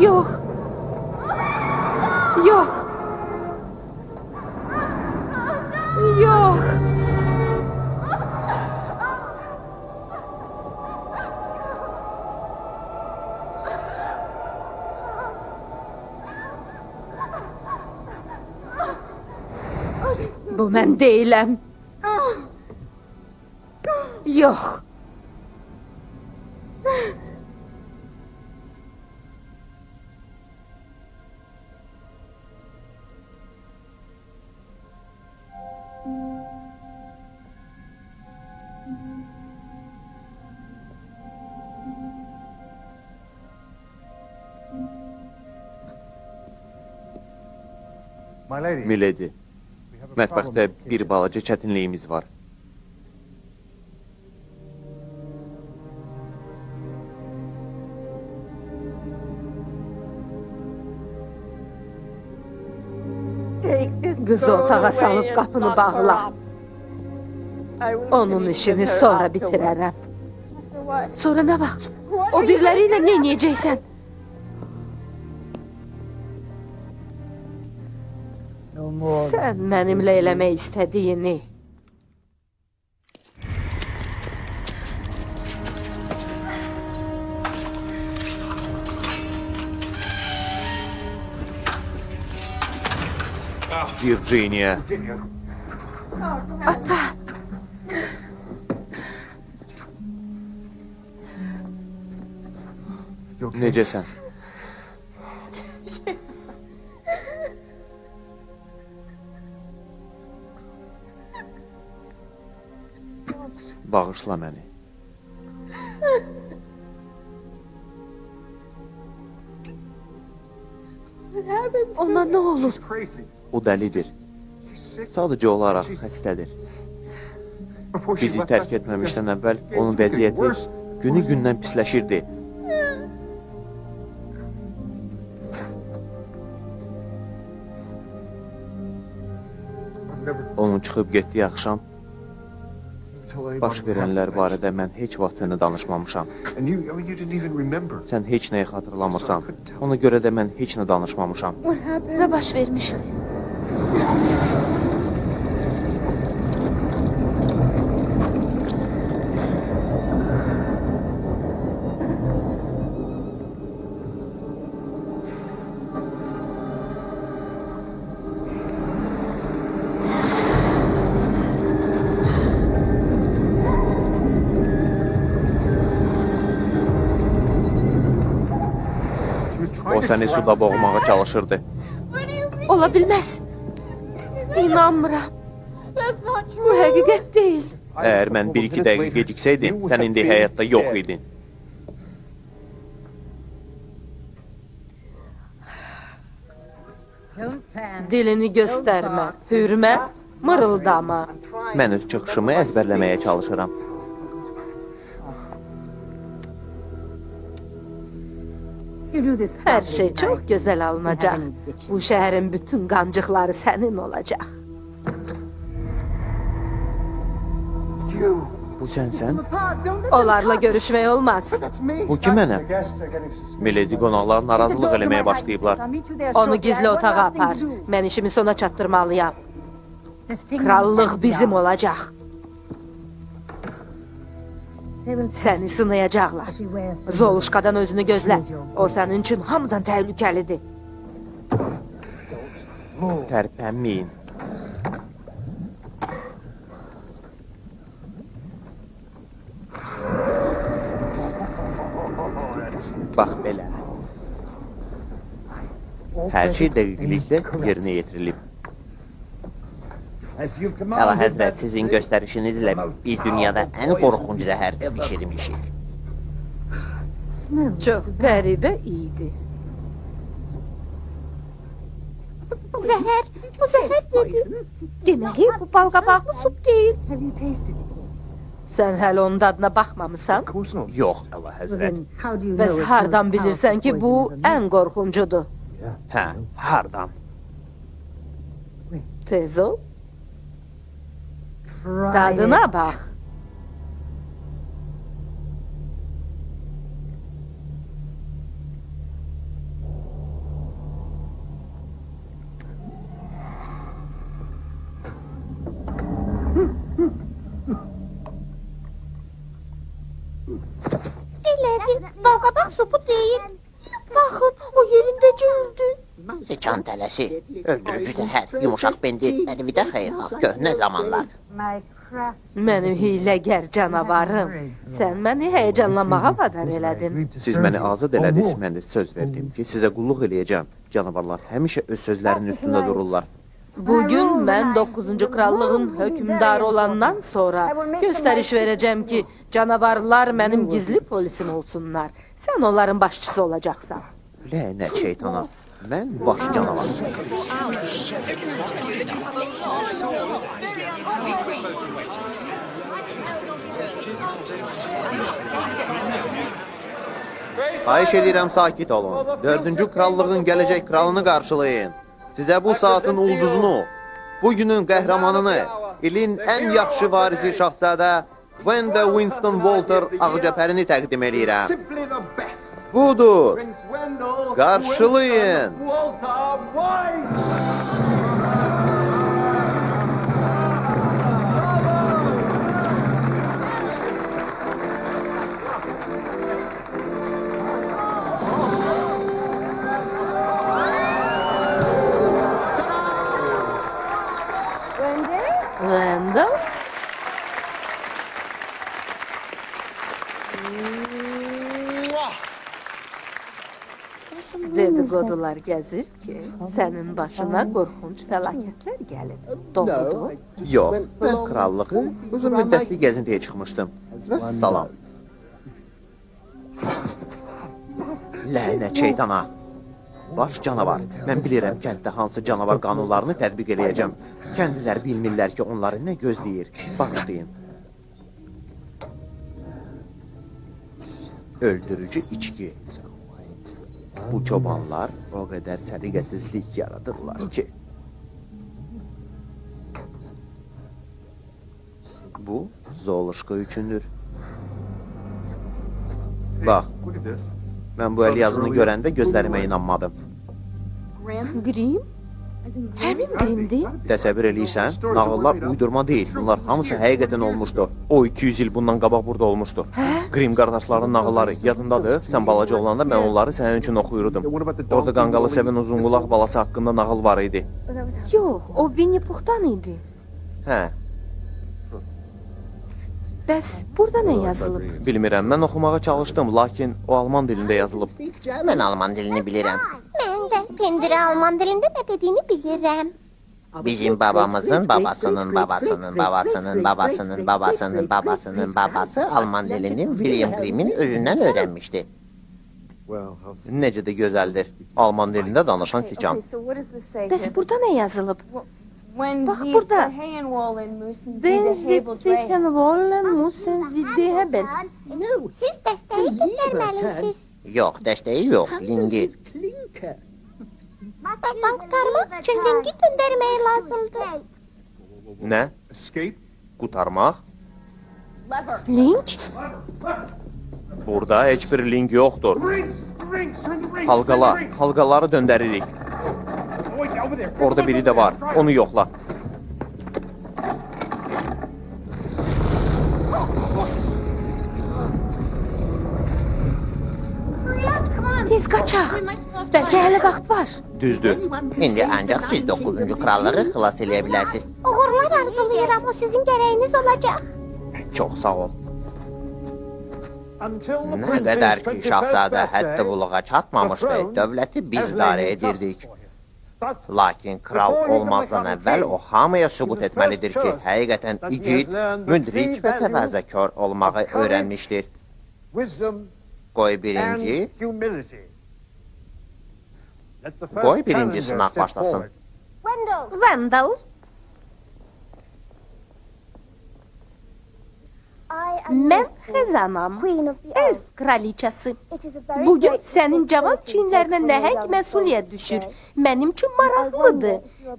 Yox. Yox. Yox. Bu mən deyiləm. Yox. Miledi, mətbəxdə bir balaca çətinliyimiz var. Qızı otağa salıb qapını bağla. Onun işini sonra bitirərəm. Sonra nə vaxt? O biriləri ilə nə edəcəksən? Sən mənimlə eləmək istədiyini. Virginia. Ata. Necəsən? Bağışla məni. Ona nə olur? O dəlidir. Sadəcə olaraq xəstədir. Bizi tərk etməmişdən əvvəl onun vəziyyəti günü-gündən pisləşirdi. Onun çıxıb getdiyi axşam baş verənlər barədə mən heç vaxt sənə danışmamışam. Sən heç nəyi xatırlamırsan. Ona görə də mən heç nə danışmamışam. Nə baş vermişdi? O səni suda boğmağa çalışırdı. Ola bilməz. İnanmıram. Bu həqiqət deyil. Əgər mən 1-2 dəqiqə geciksəydim, sən indi həyatda yox idin. Dilini göstərmə, hürmə, mırıldama. Mən öz çıxışımı əzbərləməyə çalışıram. Hər şey çox gözəl alınacaq. Bu şəhərin bütün qancıqları sənin olacaq. Bu sənsən? Onlarla görüşmək olmaz. Bu ki mənəm. Miledi qonaqlar narazılıq eləməyə başlayıblar. Onu gizli otağa apar. Mən işimi sona çatdırmalıyam. Krallıq bizim olacaq. Səni sınayacaqlar. Zoluşqadan özünü gözlə. O sənin üçün hamıdan təhlükəlidir. Tərpənməyin. Hər şey dəqiqliklə yerinə yetirilib. Əlahəzrət, sizin göstərişinizlə biz dünyada ən qorxunc zəhərdə bişirmişik. Çox qəribə idi. Zəhər, bu zəhər dedi. Deməli, bu balqabaqlı sup deyil. Sən hələ onun dadına baxmamısan? Yox, əlahəzrət. Bəs hardan bilirsən ki, bu ən qorxuncudur? Hə, hardan? Tez ol. Dadına bax. Elədir, balqabaq supu deyil. Baxın, o yerindəcə öldü. Sıçan tələsi, öldürücü zəhər, yumuşaq bendi, əlvidə xeyirxah, köhnə zamanlar. Mənim hiyləgər canavarım. Sən məni həyəcanlanmağa vadar elədin. Siz məni azad elədiniz, mən də söz verdim ki, sizə qulluq eləyəcəm. Canavarlar həmişə öz sözlərinin üstündə dururlar. Bugün mən 9-cu krallığın hökmdarı olandan sonra göstəriş verəcəm ki, canavarlar mənim gizli polisim olsunlar. Sən onların başçısı olacaqsan. Lənət şeytana, mən baş canavar. Xahiş edirəm, sakit olun. 4-cü krallığın gələcək kralını qarşılayın. Sizə bu saatın ulduzunu, bugünün qəhrəmanını, ilin ən yaxşı varisi şahzadə Wenda Winston Walter Ağcəpərini təqdim edirəm. Budur. Qarşılayın. Wendell? Dedikodular gəzir ki, sənin başına qorxunc fəlakətlər gəlib. Doğrudur? Yox, mən krallığı uzun müddətli gəzintiyə çıxmışdım. Və salam. Lənət şeytana. Baş canavar. Mən bilirəm kənddə hansı canavar qanunlarını tətbiq eləyəcəm. Kəndlilər bilmirlər ki, onları nə gözləyir. Bağışlayın. Öldürücü içki. Bu çobanlar o qədər səliqəsizlik yaradırlar ki. Bu Zoluşka üçündür. Bax, mən bu əl yazını görəndə gözlərimə inanmadım. Grim? Həmin Grimdir? Təsəvvür eləyirsən, nağıllar uydurma deyil. Bunlar hamısı həqiqətən olmuşdur. O 200 il bundan qabaq burada olmuşdur. Grim qardaşların nağılları yadındadır. Sən balaca olanda mən onları sənin üçün oxuyurdum. Orada qanqalı sevən uzunqulaq balası haqqında nağıl var idi. Yox, o Winnie Puhdan idi. Hə, Bəs burada nə yazılıb? bilmirəm. Mən oxumağa çalışdım, lakin o alman dilində yazılıb. Mən alman dilini bilirəm. Mən də pendirə alman dilində nə dediyini bilirəm. Bizim babamızın babasının babasının babasının babasının babasının babasının babası alman dilini William Grimm'in özündən öyrənmişdi. Necə də gözəldir. Alman dilində danışan siçan. Bəs burada nə yazılıb? Bax burada. Ben zittihen vollen musen ziddi hebel. Siz dəstəyi göndərməlisiniz. Yox, dəstəyi yox, lingi. Başdan qurtarmaq üçün linki göndərmək lazımdır. Nə? Qutarmaq? Link? Burada heç bir link yoxdur. Halqaları döndəririk. Orada biri də var, onu yoxla. Tez qaçaq. Bəlkə hələ vaxt var. Düzdür. İndi ancaq siz 9-cu kralları xilas eləyə bilərsiniz. Uğurlar arzulayıram, o sizin gərəyiniz olacaq. Çox sağ ol. Nə qədər ki, şahzadə həddi buluğa çatmamışdı, dövləti biz idarə edirdik. Lakin kral olmazdan əvvəl o hamıya sübut etməlidir ki, həqiqətən igid, müdrik və təvazökar olmağı öyrənmişdir. Qoy birinci sınaq başlasın. Vandal, mən Xəzanam, elf kraliçası. Bugün sənin cavan çiyinlərinə nəhəng məsuliyyət düşür. Mənim üçün maraqlıdır.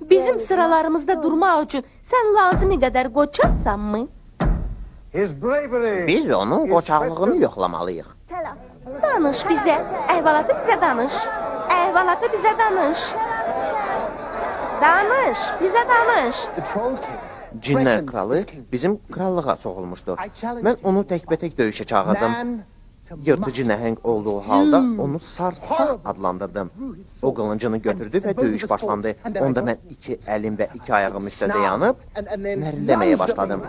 Bizim sıralarımızda durmaq üçün sən lazımi qədər qoçaqsanmı? Biz onun qoçaqlığını yoxlamalıyıq. Danış bizə, əhvalatı bizə danış. Əhvalatı bizə danış. Danış, bizə danış. Cinlər kralı bizim krallığa soxulmuşdur. Mən onu təkbətək döyüşə çağırdım. Yırtıcı nəhəng olduğu halda onu sarsaq adlandırdım. O qılıncını götürdü və döyüş başlandı. Onda mən 2 əlim və 2 ayağım üstə dayanıb nərilləməyə başladım.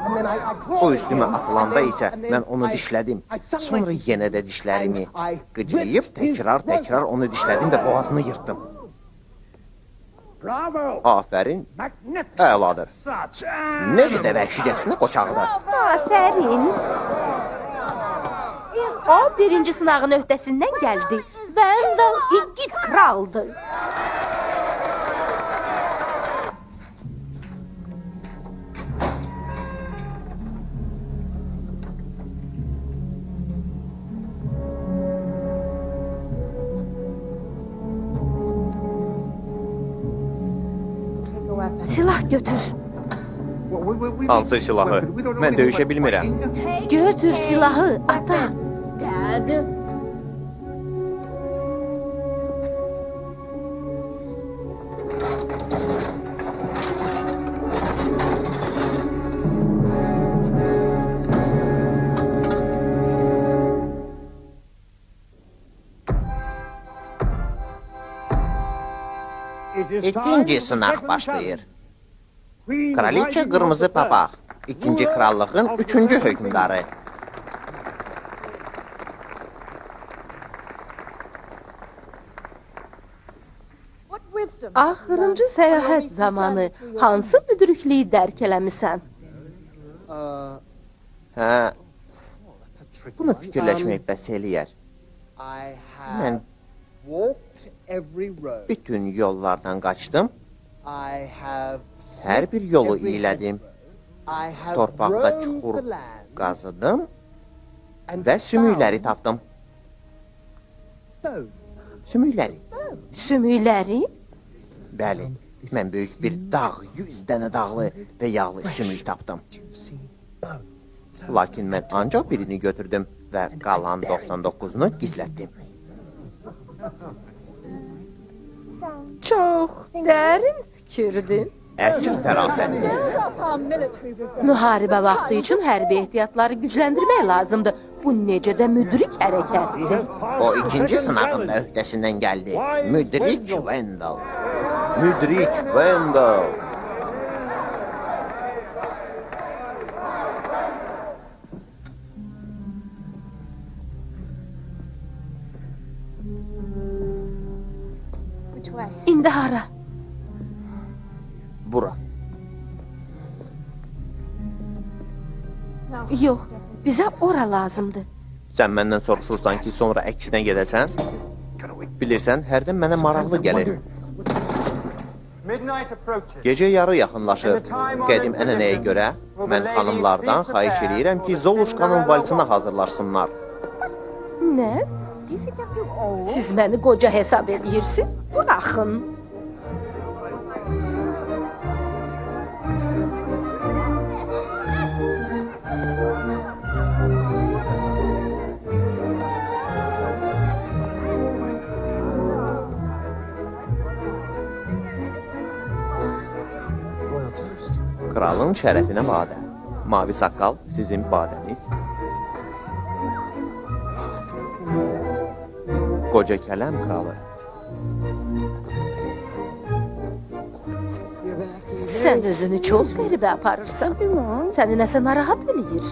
O üstümə atılanda isə mən onu dişlədim. Sonra yenə də dişlərimi qıcayıb təkrar onu dişlədim və boğazını yırtdım. Afərin, əladır. Necə də vəhşicəsinə qoçaqdır. Afərin. O birinci sınağın öhdəsindən gəldi. Vandal igid kraldır. Silah götür. Hansı silahı? Mən döyüşə bilmirəm. Götür silahı, ata. İkinci sınaq başlayır. Kraliçə Qırmızı Papaq, ikinci krallığın 3-cü hökmdarı. Axırıncı səyahət zamanı hansı müdrikliyi dərk eləmisən? Hə, bunu fikirləşmək bəs eləyər. Mən bütün yollardan qaçdım. Hər bir yolu iylədim. Torpaqda çuxur qazıdım və sümükləri tapdım. Sümükləri? Sümükləri? Bəli, mən böyük bir dağ, 100 dənə dağlı və yağlı sümük tapdım. Lakin mən ancaq birini götürdüm və qalan 99-unu gizlətdim. Çox dərin fikirdir. Əsl fərasətdir. Müharibə vaxtı üçün hərbi ehtiyatları gücləndirmək lazımdır. Bu necə də müdrik hərəkətdir. O ikinci sınağın da öhdəsindən gəldi. Müdrik Vandal. Müdrik Vandal. İndi hara? Bura. Yox, bizə ora lazımdır. Sən məndən soruşursan ki, sonra əksinə gedəsən? Bilirsən, hərdən mənə maraqlı gəlir. Gecə yarı yaxınlaşır. Qədim ənənəyə görə mən xanımlardan xahiş edirəm ki, Zoluşkanın valsına hazırlaşsınlar. Nə? Siz məni qoca hesab edirsiniz? Buraxın. Kralın şərəfinə badə. Mavi saqqal sizin badəniz. Qoca kələm kralı. Sən özünü çox qəribə aparırsan. Səni nəsə narahat eləyir.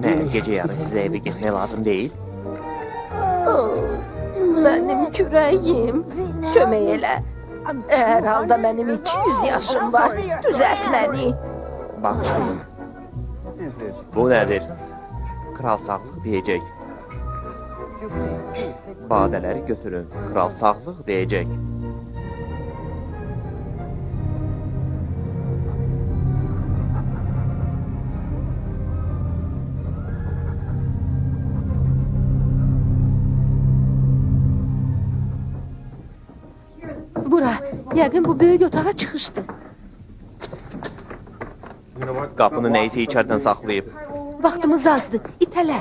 Mən gecə yarı sizə evə getmək lazım deyil. Mənim kürəyim, kömək elə. Hər halda mənim 200 yaşım var. Düzəlt məni. Bağışlayın. What is this? Bu nədir? Kral sağlıq deyəcək. Badələri götürün. Kral sağlıq deyəcək. Bura, yəqin bu böyük otağa çıxışdı. You know what? Qapını nəysə içərdən saxlayıb. Vaxtımız azdır. İtələ.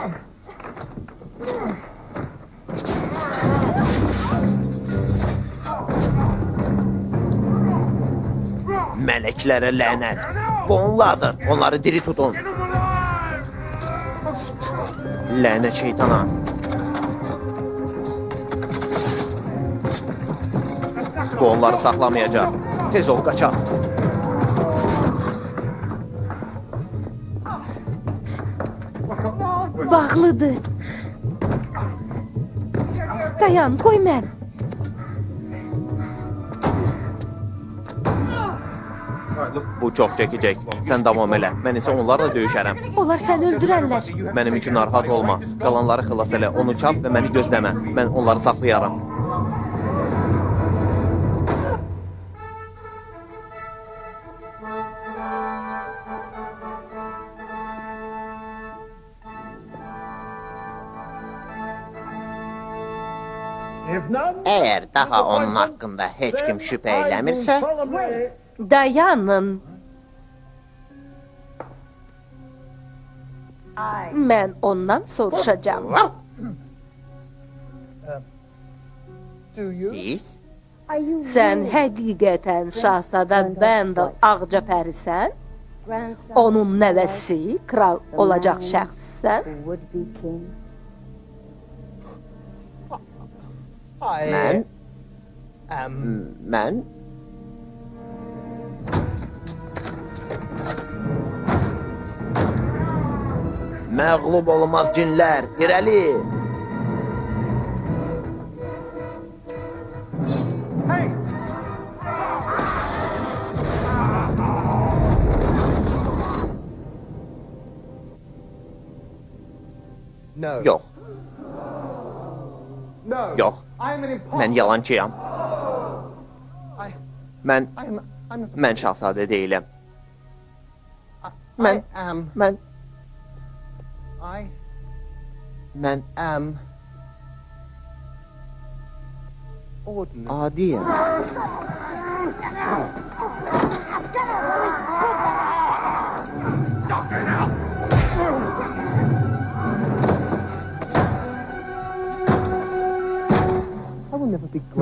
Mələklərə lənət. Bu onlardır. Onları diri tutun. Lənət şeytana. Bu onları saxlamayacaq. Tez ol, qaçaq. Bağlıdır. Dayan, qoy mən. Bu çox çəkəcək. Sən davam elə. Mən isə onlarla döyüşərəm. Onlar səni öldürərlər. Mənim üçün narahat olma. Qalanları xilas elə. Onu çap və məni gözləmə. Mən onları saxlayaram. Əgər daha onun haqqında heç kim şübhə eləmirsə, Dayanın. Mən ondan soruşacağam. siz Sən həqiqətən Şahzadə Bendel Ağcapərisən? Onun nəvəsi, kral olacaq şəxssən? mən Məğlub olmaz cinlər. İrəli. Yox, yox. Mən yalancıyam. Mən şahzadə deyiləm. Mən adiyəm.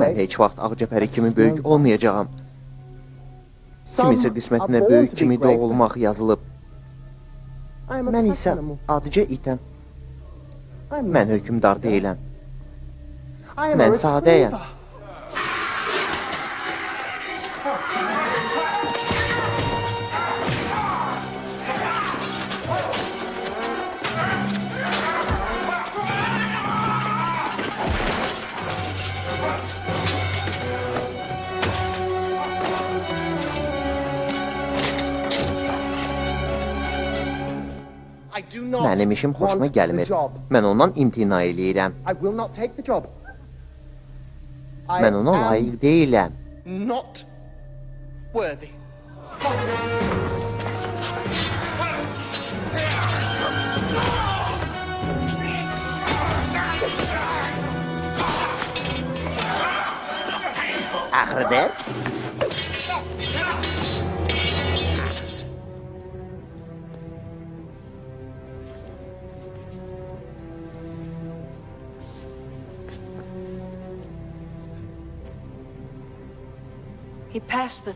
Mən heç vaxt Ağcapəri kimi böyük olmayacağam. Kimisə qismətinə böyük kimi doğulmaq yazılıb. Mən isə adicə itəm. Mən hökümdar deyiləm. Mən sadəyəm. Mənim işim xoşuma gəlmir. Mən ondan imtina eləyirəm. Mən ona layiq deyiləm. Not worthy. Axırdır.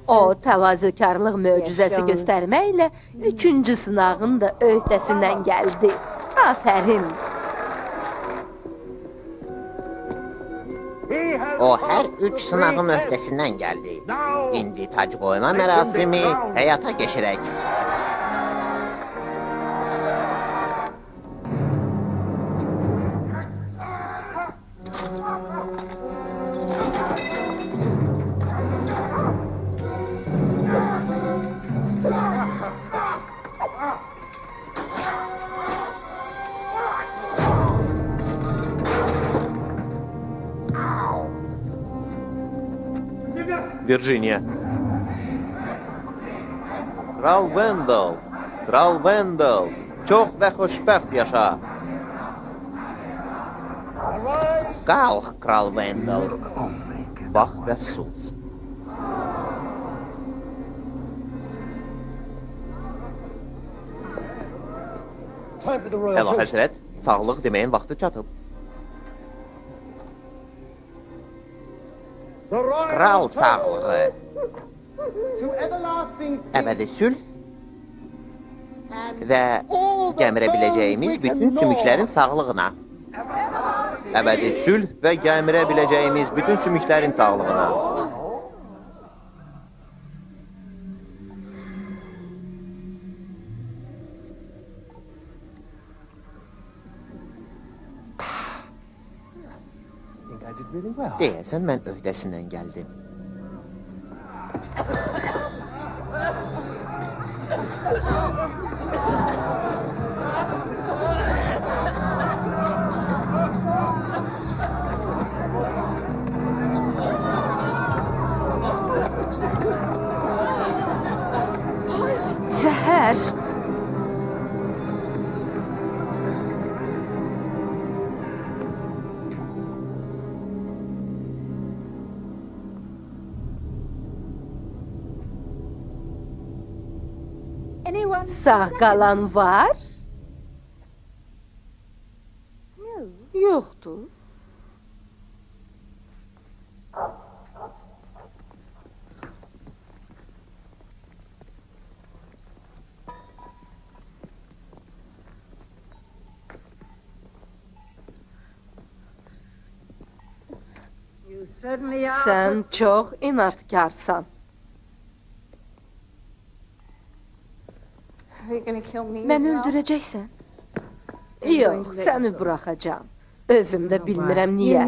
O, təvazökarlıq möcüzəsi göstərməklə 3-cü sınağın da öhdəsindən gəldi. Afərin. O hər 3 sınağın öhdəsindən gəldi. İndi tac qoyma mərasimi həyata keçirək. Virginia. Kral Wendell. Kral Wendell. Çox və xoşbəxt yaşa. Qalx, Kral Wendell. Bax və sus. Time for the royal Əla toast. həzrət, sağlıq deməyin vaxtı çatıb. The royal Kral toast sağlığı. to everlasting Əbədi sülh və gəmirə biləcəyimiz bütün sümüklərin sağlığına. Əbədi sülh və gəmirə biləcəyimiz bütün sümüklərin sağlığına. I think I did really well. Deyəsən mən öhdəsindən gəldim. Zəhər. Sağ qalan var? Yoxdur. Sən çox inatkarsan. Məni öldürəcəksən? Yox, səni buraxacağam. Özüm də bilmirəm niyə.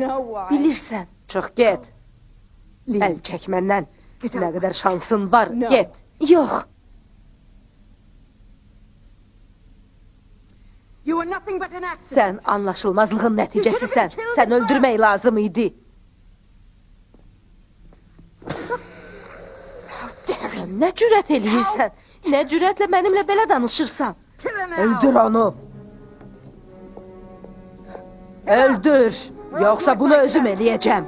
Bilirsən, çıx get. Əl çək məndən. Nə qədər şansın var, get. Yox. Sən anlaşılmazlığın nəticəsisən. Sən öldürmək lazım idi. Sən nə cürət eləyirsən? Nə cürətlə mənimlə belə danışırsan? Öldür onu. Öldür. Yoxsa bunu özüm eləyəcəm.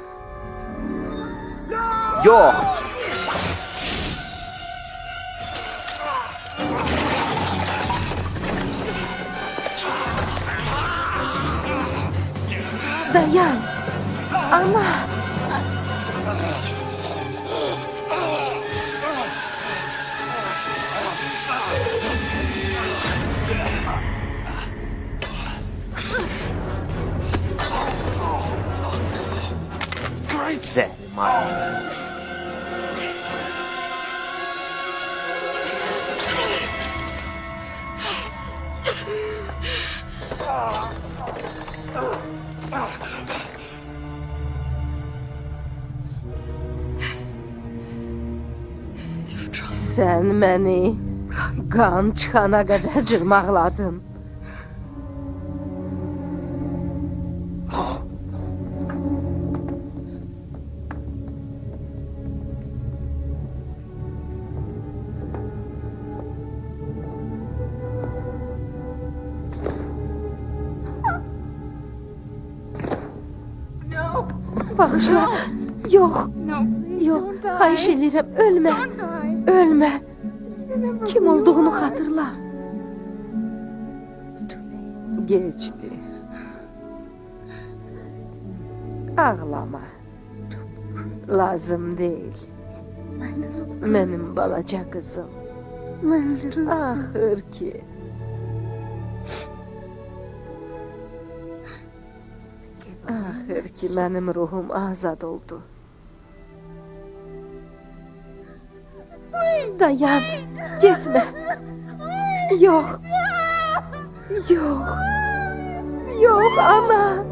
Yox. Dayan. Ana. Zəhrimar. Sən məni qan çıxana qədər cırmaqladın. Bağışla. Yox. Yox, xahiş edirəm, ölmə. Ölmə. Kim olduğunu xatırla. Geçdi. Ağlama. Lazım deyil. Mənim balaca qızım. Axır ki. Axır ki, mənim ruhum azad oldu. Dayan, getmə. Yox. Yox. Yox, ana.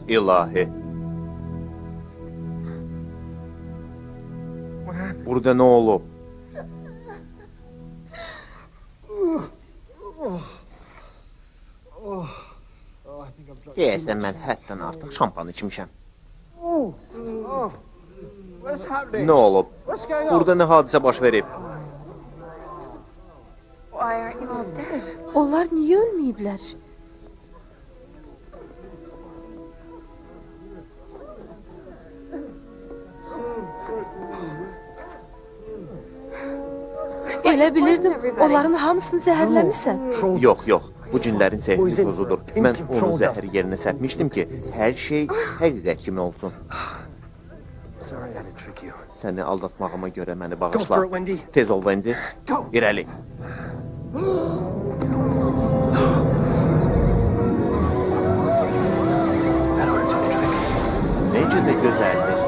İlahi. What happened? Burada nə olub? Deyəsən mən həddən artıq şampan içmişəm. Nə olub? Burada nə hadisə baş verib? Onlar niyə ölməyiblər? Elə bilirdim, onların hamısını zəhərləmisən. Yox, yox. Bu cinlərin sehri tozudur. Mən onu zəhər yerinə səpmişdim ki, hər şey həqiqət kimi olsun. Səni aldatmağıma görə məni bağışla. Tez ol, Wendy. İrəli. Necə də gözəldir.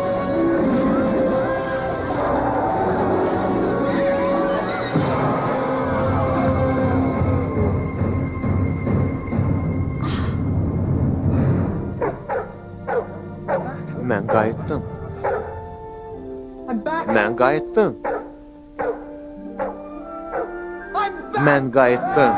Mən qayıtdım. Mən qayıtdım. Mən qayıtdım.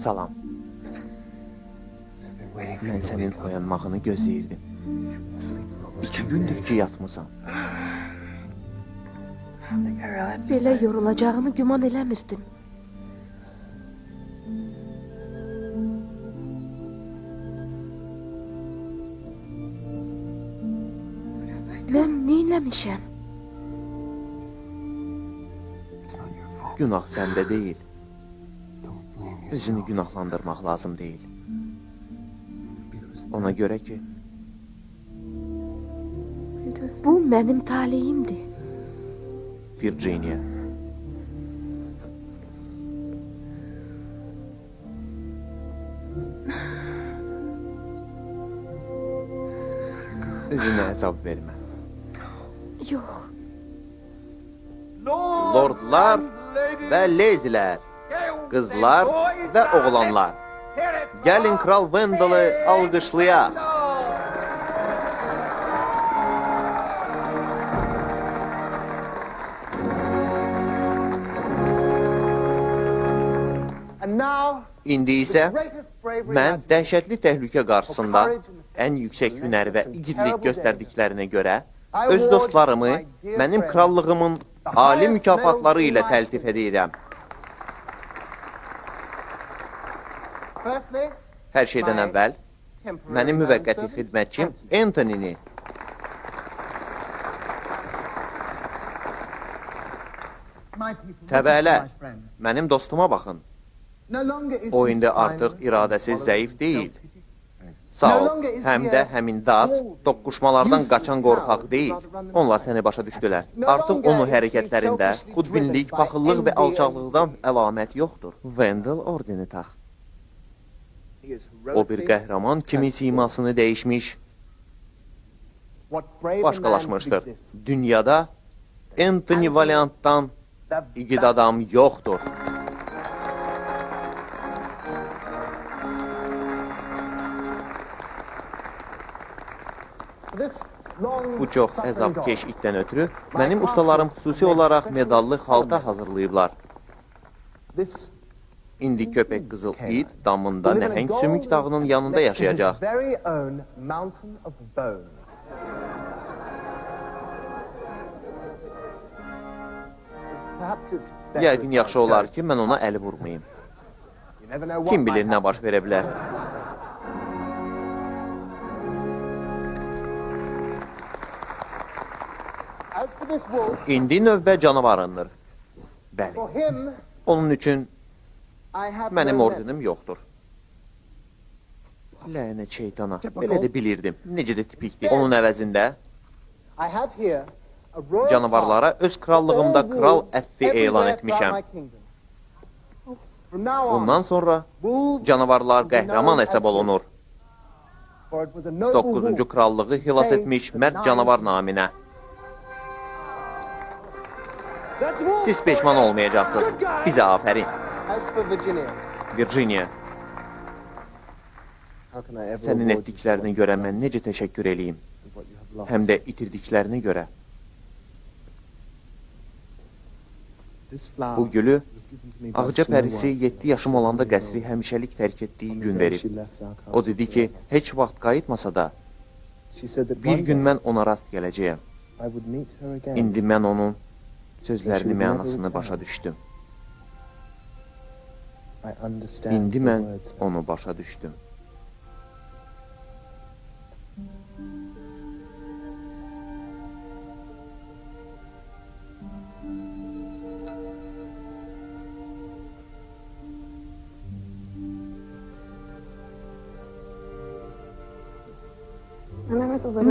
Salam. Mən sənin oyanmağını gözləyirdim. 2 gündür ki, yatmısan. Belə yorulacağımı güman eləmirdim. Mən neyləmişəm? Günah səndə deyil. Özünü günahlandırmaq lazım deyil. Ona görə ki, Bu mənim taleyimdir. Virginia. Özünə əzab vermə. Yox. Lordlar və leydilər, qızlar və oğlanlar, gəlin Kral Wendalı alqışlayaq. İndi isə mən dəhşətli təhlükə qarşısında ən yüksək hünər və igidlik göstərdiklərinə görə öz dostlarımı mənim krallığımın ali mükafatları ilə təltif edirəm. Hər şeydən əvvəl mənim müvəqqəti xidmətçim Anthony-ni, təbələ, mənim dostuma baxın. O indi artıq iradəsiz zəif deyil. Sağ ol, həm də həmin Daz toqquşmalardan qaçan qorxaq deyil. Onlar səni başa düşdülər. Artıq onun hərəkətlərində xudbinlik, paxıllıq və alçaqlıqdan əlamət yoxdur. Wendell ordeni tax. O bir qəhrəman kimi simasını dəyişmiş, başqalaşmışdır. Dünyada Anthony Valiant'dan igid adam yoxdur. Bu çox əzabkeş itdən ötürü mənim ustalarım xüsusi olaraq medallı xalta hazırlayıblar. İndi köpək qızıl it damında nəhəng sümük dağının yanında yaşayacaq. Yəqin yaxşı olar ki, mən ona əli vurmayım. Kim bilir nə baş verə bilər. İndi növbə canavarındır. Bəli, Onun üçün I have mənim no ordenim yoxdur. Lənət şeytana, belə də bilirdim. Necə də tipikdir. Onun əvəzində I have here a royal canavarlara öz krallığımda kral əffi elan etmişəm. Bundan sonra canavarlar qəhrəman hesab olunur. 9-cu krallığı xilas etmiş mərd canavar naminə. Siz peşman olmayacaqsınız. Bizə afərin. As for Virginia, Virginia, how can I ever sənin reward you etdiklərinə görə mən necə təşəkkür eləyim? for what you have lost? Həm də itirdiklərinə görə. This flower Bu gülü was given to me by Ağca Snow pərisi White 7 yaşım olanda qəsri həmişəlik tərk etdiyi gün when verib. she left our castle. O dedi ki, heç vaxt qayıtmasa da She said that bir one gün day mən ona rast gələcəyəm. I would meet her again. İndi mən onun sözlərinin mənasını başa düşdüm. I understand İndi the mən words. onu başa düşdüm.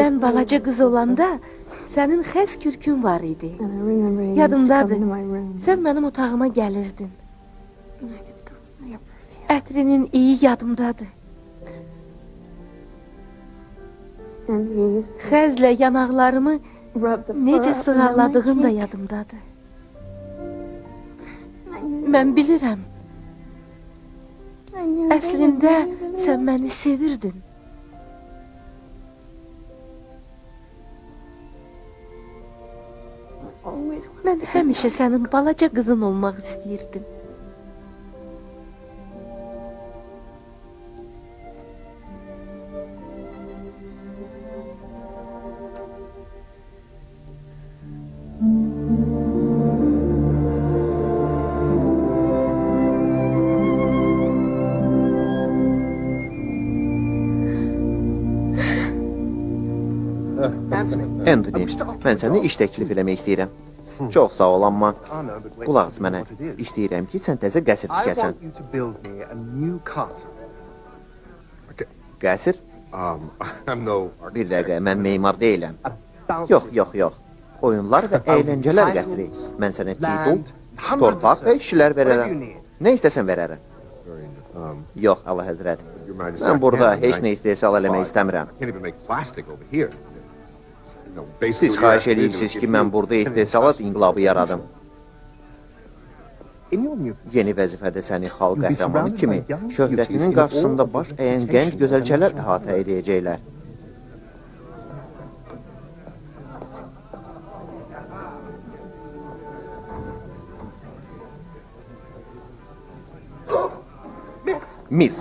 Mən balaca qız olanda sənin xəz kürkün var idi. Yadımdadır. Sən mənim otağıma gəlirdin. Ətrinin iyi yadımdadır. Xəzlə yanaqlarımı necə sığalladığım da yadımdadır. Mən bilirəm. Əslində sən məni sevirdin. Mən həmişə sənin balaca qızın olmaq istəyirdim. Anthony, mən sənə iş təklif eləmək istəyirəm. Çox sağ ol, amma I know, but wait qulaq to as see mənə. what it is. İstəyirəm ki, sən təzə qəsr I tikəsən. want you to build me a new castle. Qəsr? I'm no Bir dəqiqə, mən memar deyiləm. A bouncy Yox, yox, yox. Oyunlar və əyləncələr qəsri. Mən sənə titul, torpaq və işçilər verərəm. Nə istəsən verərəm. very, Yox, Allah həzrət. Your Majesty, Mən I burada can't heç design- nə istehsal eləmək I istəmirəm. can't even make plastic over here. You know, basically, Siz what you xahiş have to do edirsiniz is ki, give mən me burada 10 istehsalat customers. inqilabı yaradım. In your new Yeni vəzifədə səni xalq You'll be qəhrəmanı surrounded kimi by young beauties şöhrətinin in qarşısında all baş of əyən the gənc temptations gözəlçələr and əhatə edəcəklər. Miss,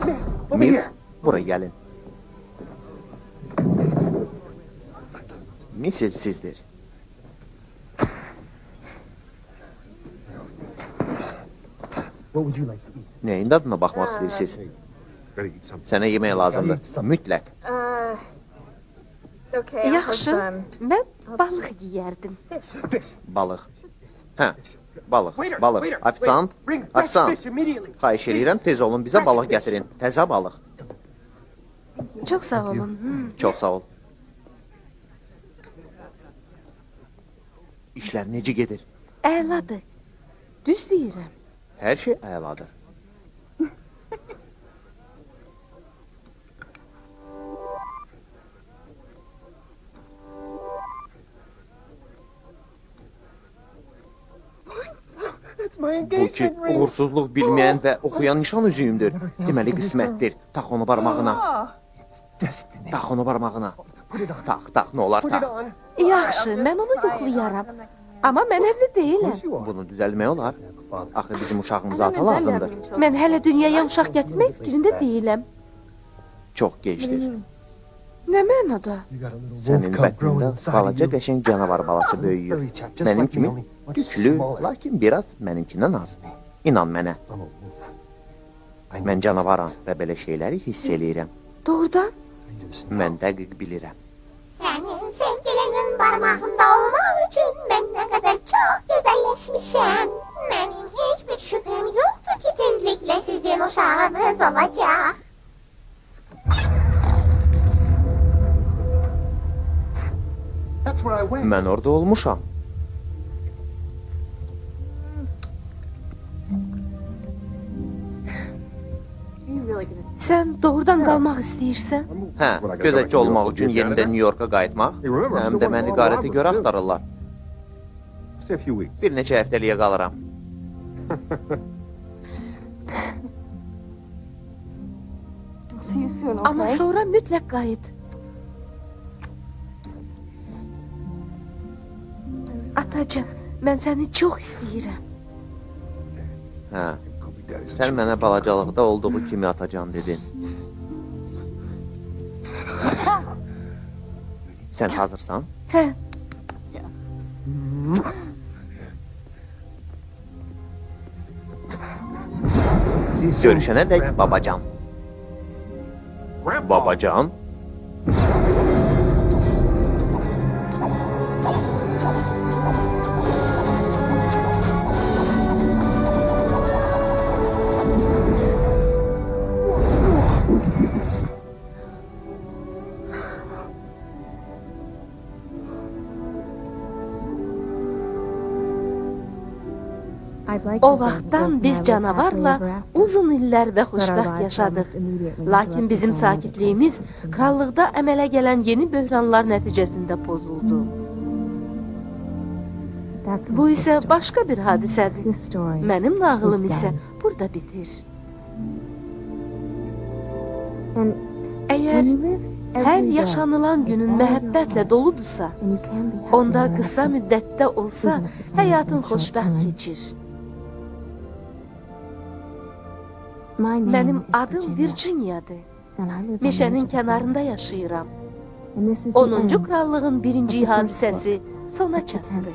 Miss, bura gəlin. Misilsizdir. What would you like to eat? Nəyin dadına baxmaq istəyirsiniz? Better eat something. Sənə yemək lazımdır. Mütləq. Yaxşı, mən balıq yeyərdim. Balıq. Hə, balıq, balıq. Ofisant, ofisant. Xahiş edirəm, tez olun, bizə balıq gətirin. Təzə balıq. Çox sağ olun. Çox sağ ol. İşlər necə gedir? Əladır. Düz deyirəm. Hər şey əladır. That's my Bu ki, engagement ring. uğursuzluq bilməyən və oxuyan nişan üzüyümdür. Deməli, qismətdir. Tax onu barmağına. Destiny. Tax onu barmağına. Put it on. Tax, tax, nə olar, Put it tax. on. Yaxşı, mən onu yoxlayaram. Amma mən evli deyiləm. You are. Bunu düzəlmək olar. Axı bizim uşağımıza ata lazımdır. Mən hələ dünyaya uşaq gətirmək fikrində deyiləm. Çox gecdir. Nə mənada? You got a little Sənin wolf cub growing bətnində inside balaca of you. qəşəng canavar balası böyüyür. Furry chap, just Mənim like me, kimi only much tüklü, smaller. lakin biraz mənimkindən az. İnan mənə, I'm a wolf. I know mən canavaram və belə şeyləri hiss eləyirəm. Doğrudan? kind of stuff. Mən dəqiq bilirəm. Senin sevgilinin parmağında olmaq üçün ben ne kadar çok güzelleşmişim. Benim hiçbir şüphem yoktu ki tezlikle sizin uşağınız olacak. That's where I went. Mən orada olmuşam. Sən doğrudan qalmaq istəyirsən? Hə, gözətçi olmaq üçün yenidən Nyu-Yorka qayıtmaq, həm də məni qarətə görə axtarırlar. Stay a few weeks. Bir neçə həftəliyə qalıram. Amma sonra mütləq qayıt. Atacığım, mən səni çox istəyirəm. Hə, Call me Daddy. sən mənə balacalıqda olduğu kimi atacan dedin. Sən hazırsan? Hə, See you soon. Görüşənə dək babacan. Babacan? o vaxtdan biz canavarla uzun illər və xoşbəxt yaşadıq. Lakin bizim sakitliyimiz krallıqda əmələ gələn yeni böhranlar nəticəsində pozuldu. Bu isə başqa bir hadisədir. Mənim nağılım isə burada bitir. Əgər hər yaşanılan günün məhəbbətlə doludursa, onda qısa müddətdə olsa həyatın xoşbəxt keçir. Mənim adım Virginiyadır. Meşənin kənarında yaşayıram. 10-cu krallığın birinci hadisəsi sona çatdı.